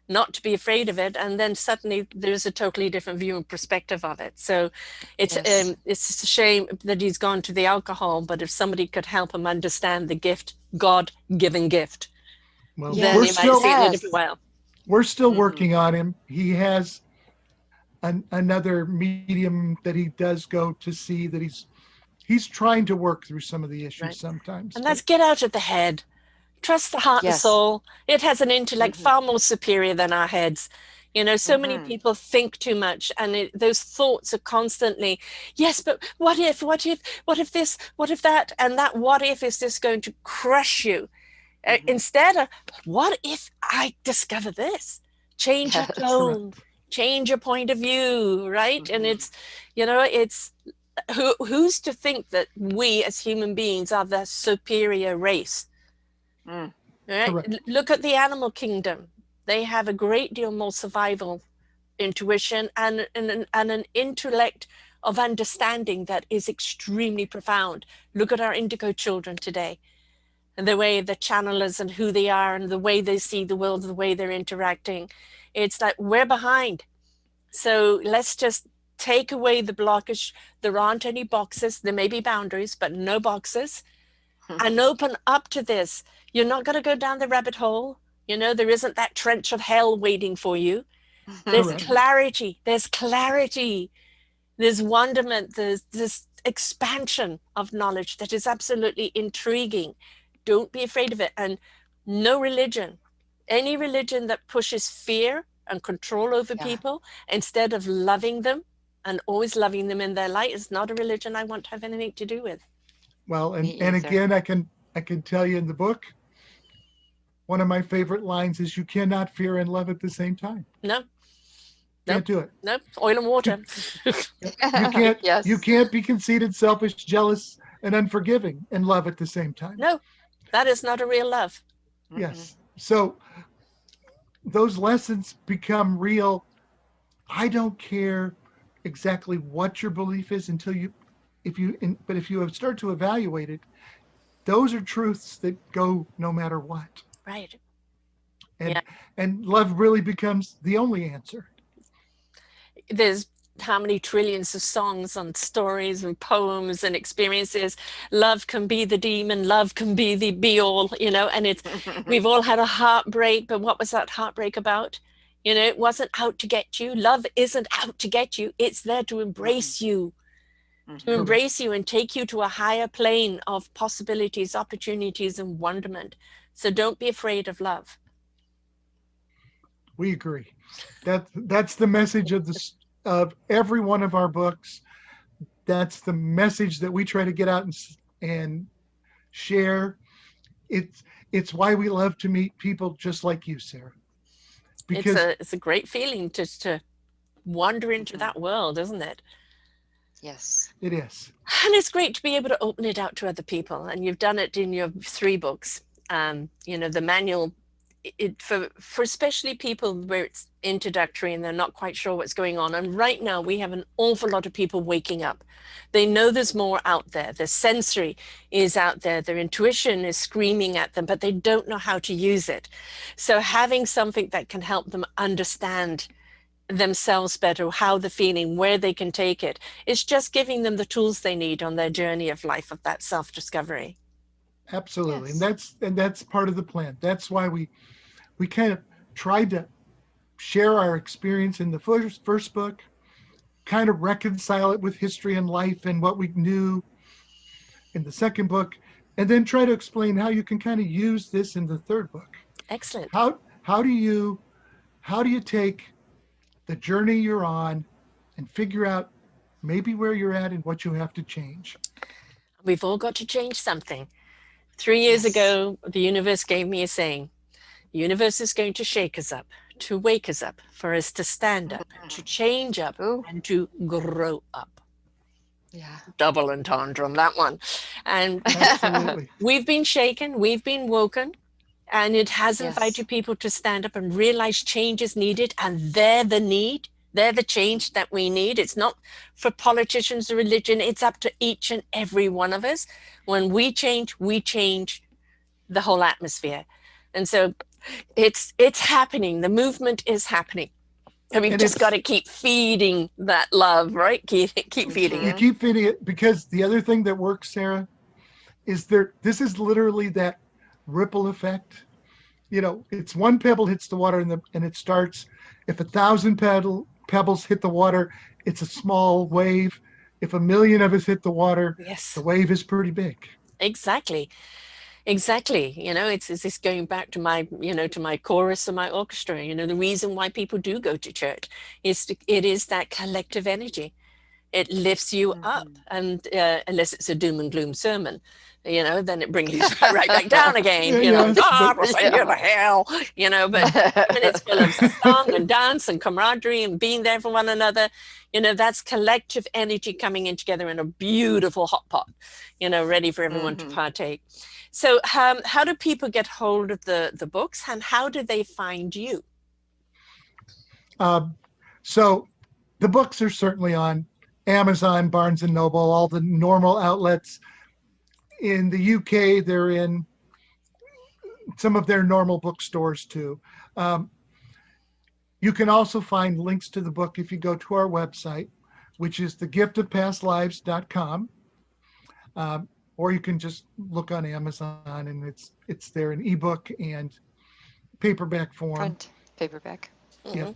not to be afraid of it. And then suddenly there's a totally different view and perspective of it. So Yes. it's a shame that he's gone to the alcohol, but if somebody could help him understand the gift, God-given gift, Well, then we're he might still see it in a Yes. different way. we're still working on him. He has another medium that he does go to see, that he's trying to work through some of the issues Right. sometimes. And But that's get out of the head. Trust the heart and Yes. soul. It has an intellect far more superior than our heads. So many people think too much, and those thoughts are constantly, yes, but what if, what if this, what if that? And that what if is just going to crush you. Instead of, what if I discover this? Change your Yes. correct. tone, change your point of view, right? And it's who's to think that we as human beings are the superior race? Mm. Right? Correct. Look at the animal kingdom. They have a great deal more survival intuition and an intellect of understanding that is extremely profound. Look at our indigo children today, and the way the channelers and who they are and the way they see the world, the way they're interacting. It's like we're behind. So let's just take away the blockage. There aren't any boxes. There may be boundaries, but no boxes. And open up to this. You're not going to go down the rabbit hole. There isn't that trench of hell waiting for you. There's Correct. clarity. There's clarity. There's wonderment. There's this expansion of knowledge that is absolutely intriguing. Don't be afraid of it. And no religion, any religion that pushes fear and control over Yeah. people instead of loving them and always loving them in their light, is not a religion I want to have anything to do with. Well, Me and either. again, I can tell you in the book, one of my favorite lines is, "You cannot fear and love at the same time. No, nope, Can't do it. nope. Oil and water. You can't you Yes. can't be conceited, selfish, jealous, and unforgiving and love at the same time." No, that is not a real love. Mm-mm. Yes. So those lessons become real. I don't care exactly what your belief is until you, but if you have start to evaluate it, those are truths that go no matter what. Right. Yeah. And and love really becomes the only answer. There's how many trillions of songs and stories and poems and experiences. Love can be the demon, love can be the be all, and we've all had a heartbreak, but what was that heartbreak about? It wasn't out to get you. Love isn't out to get you. It's there to embrace you, Mhm. Correct. and take you to a higher plane of possibilities, opportunities, and wonderment. So don't be afraid of love. We agree. That's the message of every one of our books. That's the message that we try to get out and share. It's why we love to meet people just like you, Sarah, It's because a great feeling just to wander into Mhm. that world, isn't it? Yes. it is. And it's great to be able to open it out to other people. And you've done it in your 3 books. The manual, for especially people where it's introductory and they're not quite sure what's going on. And right now we have an awful lot of people waking up. They know there's more out there. Their sensory is out there. Their intuition is screaming at them, but they don't know how to use it. So having something that can help them understand themselves better, how they're feeling, where they can take it. It's just giving them the tools they need on their journey of life, of that self-discovery. Absolutely. And Yes. that's part of the plan. That's why we kind of tried to share our experience in the first book, kind of reconcile it with history and life and what we knew in the second book, and then try to explain how you can kind of use this in the third book. Excellent. How do you take the journey you're on and figure out maybe where you're at and what you have to change? We've all got to change something. 3 years Yes. ago, the universe gave me a saying. The universe is going to shake us up, to wake us up, for us to stand up, to change up, Ooh, and to grow up. yeah. Double entendre on that one. And Absolutely. we've been shaken, we've been woken, and it has Yes. invited people to stand up and realize change is needed, and they're the need. They're the change that we need. It's not for politicians or religion. It's up to each and every one of us. When we change the whole atmosphere. And so it's happening. The movement is happening. And we've And just got it's to keep feeding that love, right? Keep feeding you it. Mhm. keep feeding it, because the other thing that works, Sarah, is this is literally that ripple effect. It's one pebble hits the water, and it starts. If 1,000 pebbles hit the water, it's a small wave. If 1,000,000 of us hit the water, the Yes, wave is pretty big. exactly. Exactly. It's this going back to my chorus and my orchestra. The reason why people do go to church it is that collective energy. It lifts you up, Mhm. and unless it's a doom and gloom sermon, then it brings you right back down again. Yeah, yes, but God will send you to Yeah. hell. But when it's full of song and dance and camaraderie and being there for one another, that's collective energy coming in together in a beautiful hot pot, ready for everyone to Mhm. partake. So, how do people get hold of the books, and how do they find you? um, so the books are certainly on Amazon, Barnes and Noble, all the normal outlets. In the UK, they're in some of their normal bookstores too. Um, you can also find links to the book if you go to our website, which is thegiftofpastlives.com. Um, or you can just look on Amazon, and it's there in ebook and paperback form. Front paperback. Yep. Mhm.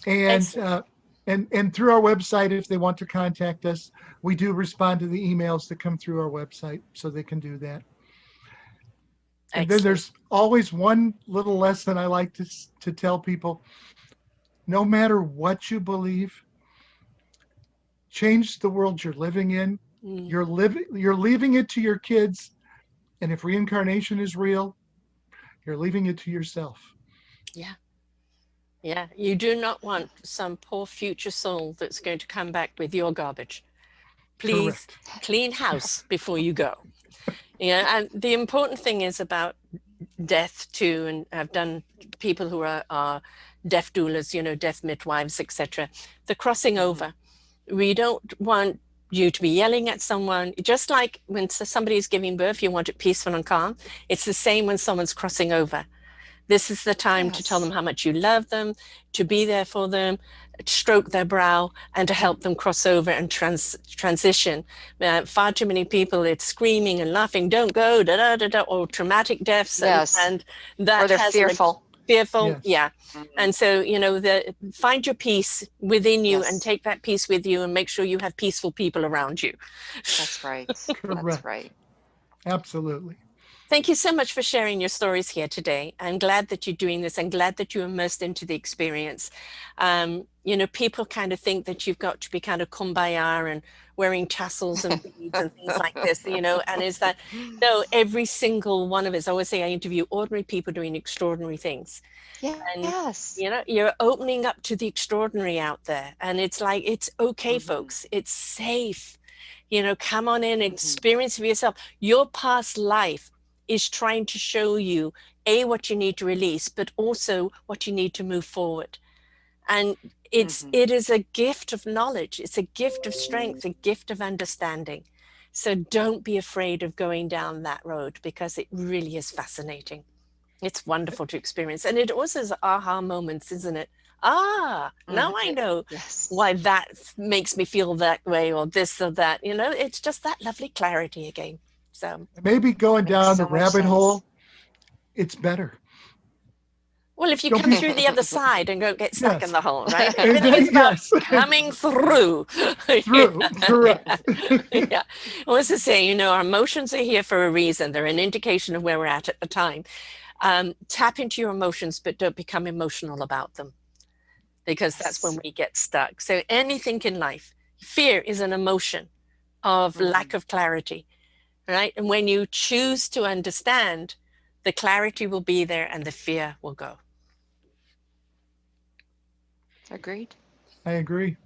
And Excellent. and through our website, if they want to contact us, we do respond to the emails that come through our website, so they can do that. And then Excellent. there's always one little lesson I like to tell people: no matter what you believe, change the world you're living in. Mm, You're leaving it to your kids, and if reincarnation is real, you're leaving it to yourself. yeah. Yeah, you do not want some poor future soul that's going to come back with your garbage. Please Correct. clean house before you go. And the important thing is about death too. And I've done people who are death doulas, death midwives, etc. The crossing Mhm. over. We don't want you to be yelling at someone. Just like when somebody is giving birth, you want it peaceful and calm. It's the same when someone's crossing over. This is the time to tell them Yes. how much you love them, to be there for them, stroke their brow, and to help them cross over and transition. Far too many people, it's screaming and laughing, don't go, da da da da, or traumatic deaths, and Yes. Or that they're has fearful. fearful, Yes. yeah. Mhm. And so, find your peace within you and Yes. take that peace with you and make sure you have peaceful people around you. That's right. That's Correct. right. Absolutely. Thank you so much for sharing your stories here today. I'm glad that you're doing this. I'm glad that you immersed into the experience. People kind of think that you've got to be kind of kumbaya and wearing tassels and beads and things like this, and is that, no, every single one of us, I always say I interview ordinary people doing extraordinary things. And, Yes. you're opening up to the extraordinary out there. And it's like, it's okay, Mhm. folks. It's safe. Come on in, Mhm. experience for yourself. Your past life is trying to show you what you need to release, but also what you need to move forward. And Mhm. it is a gift of knowledge. It's a gift of strength, a gift of understanding. So don't be afraid of going down that road, because it really is fascinating. It's wonderful to experience. And it also is aha moments, isn't it? Ah, now I know Yes. why that makes me feel that way, or this or that. It's just that lovely clarity again. So, Maybe going Makes down so the much rabbit sense. hole, it's better. Well, if you Don't come be- through the other side and don't get stuck in Yes. the hole, right? And Everything then- is about yes. coming through. Through. Correct. Yeah. Well, as I say, our emotions are here for a reason. They're an indication of where we're at the time. Tap into your emotions, but don't become emotional about them, because that's when we get stuck. So anything in life, fear is an emotion of lack of clarity, right? And when you choose to understand, the clarity will be there and the fear will go. Agreed. I agree.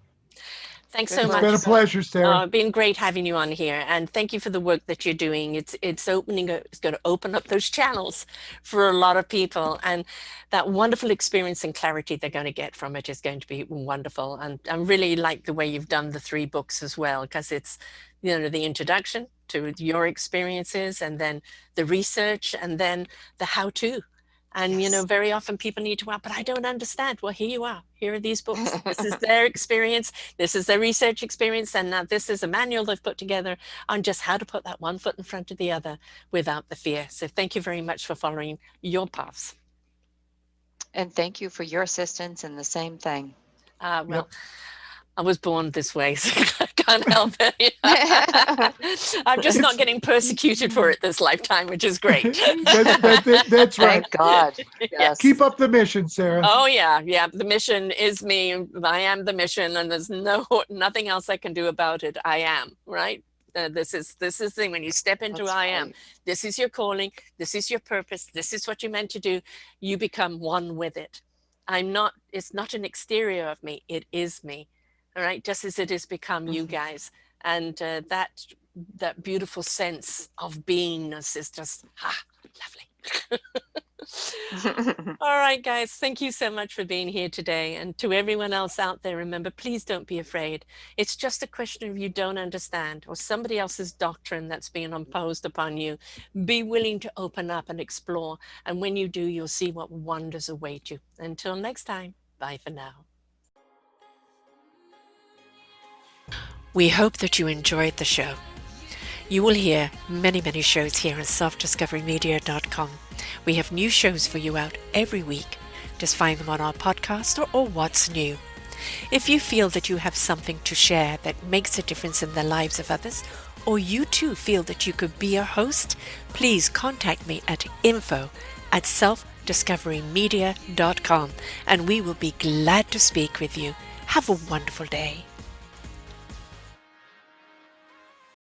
Thanks Good so It's much. been a words. pleasure, Sarah. It's been great having you on here, and thank you for the work that you're doing. It's it's going to open up those channels for a lot of people, and that wonderful experience and clarity they're going to get from it is going to be wonderful. And I really like the way you've done the 3 books as well, because it's the introduction to your experiences, and then the research, and then the how-to. And Yes. very often people need to, but I don't understand. Well, here you are. Here are these books. This is their experience. This is their research experience. And now this is a manual they've put together on just how to put that one foot in front of the other without the fear. So thank you very much for following your paths. And thank you for your assistance in the same thing. Well, Yep. I was born this way, so I can't help it. I'm just not getting persecuted for it this lifetime, which is great. That's right. Thank God. Yes. Keep up the mission, Sarah. Oh yeah, yeah. The mission is me. I am the mission, and there's nothing else I can do about it. I am, right. This is the thing. When you step into That's I am, right. this is your calling. This is your purpose. This is what you're meant to do. You become one with it. I'm not. It's not an exterior of me. It is me. All right. Just as it has become you guys, and that beautiful sense of beingness is just lovely. All right, guys, thank you so much for being here today. And to everyone else out there, remember, please don't be afraid. It's just a question of you don't understand, or somebody else's doctrine that's being imposed upon you. Be willing to open up and explore. And when you do, you'll see what wonders await you. Until next time, bye for now. We hope that you enjoyed the show. You will hear many, many shows here on selfdiscoverymedia.com. We have new shows for you out every week. Just find them on our podcast or What's New. If you feel that you have something to share that makes a difference in the lives of others, or you too feel that you could be a host, please contact me at info@selfdiscoverymedia.com, and we will be glad to speak with you. Have a wonderful day.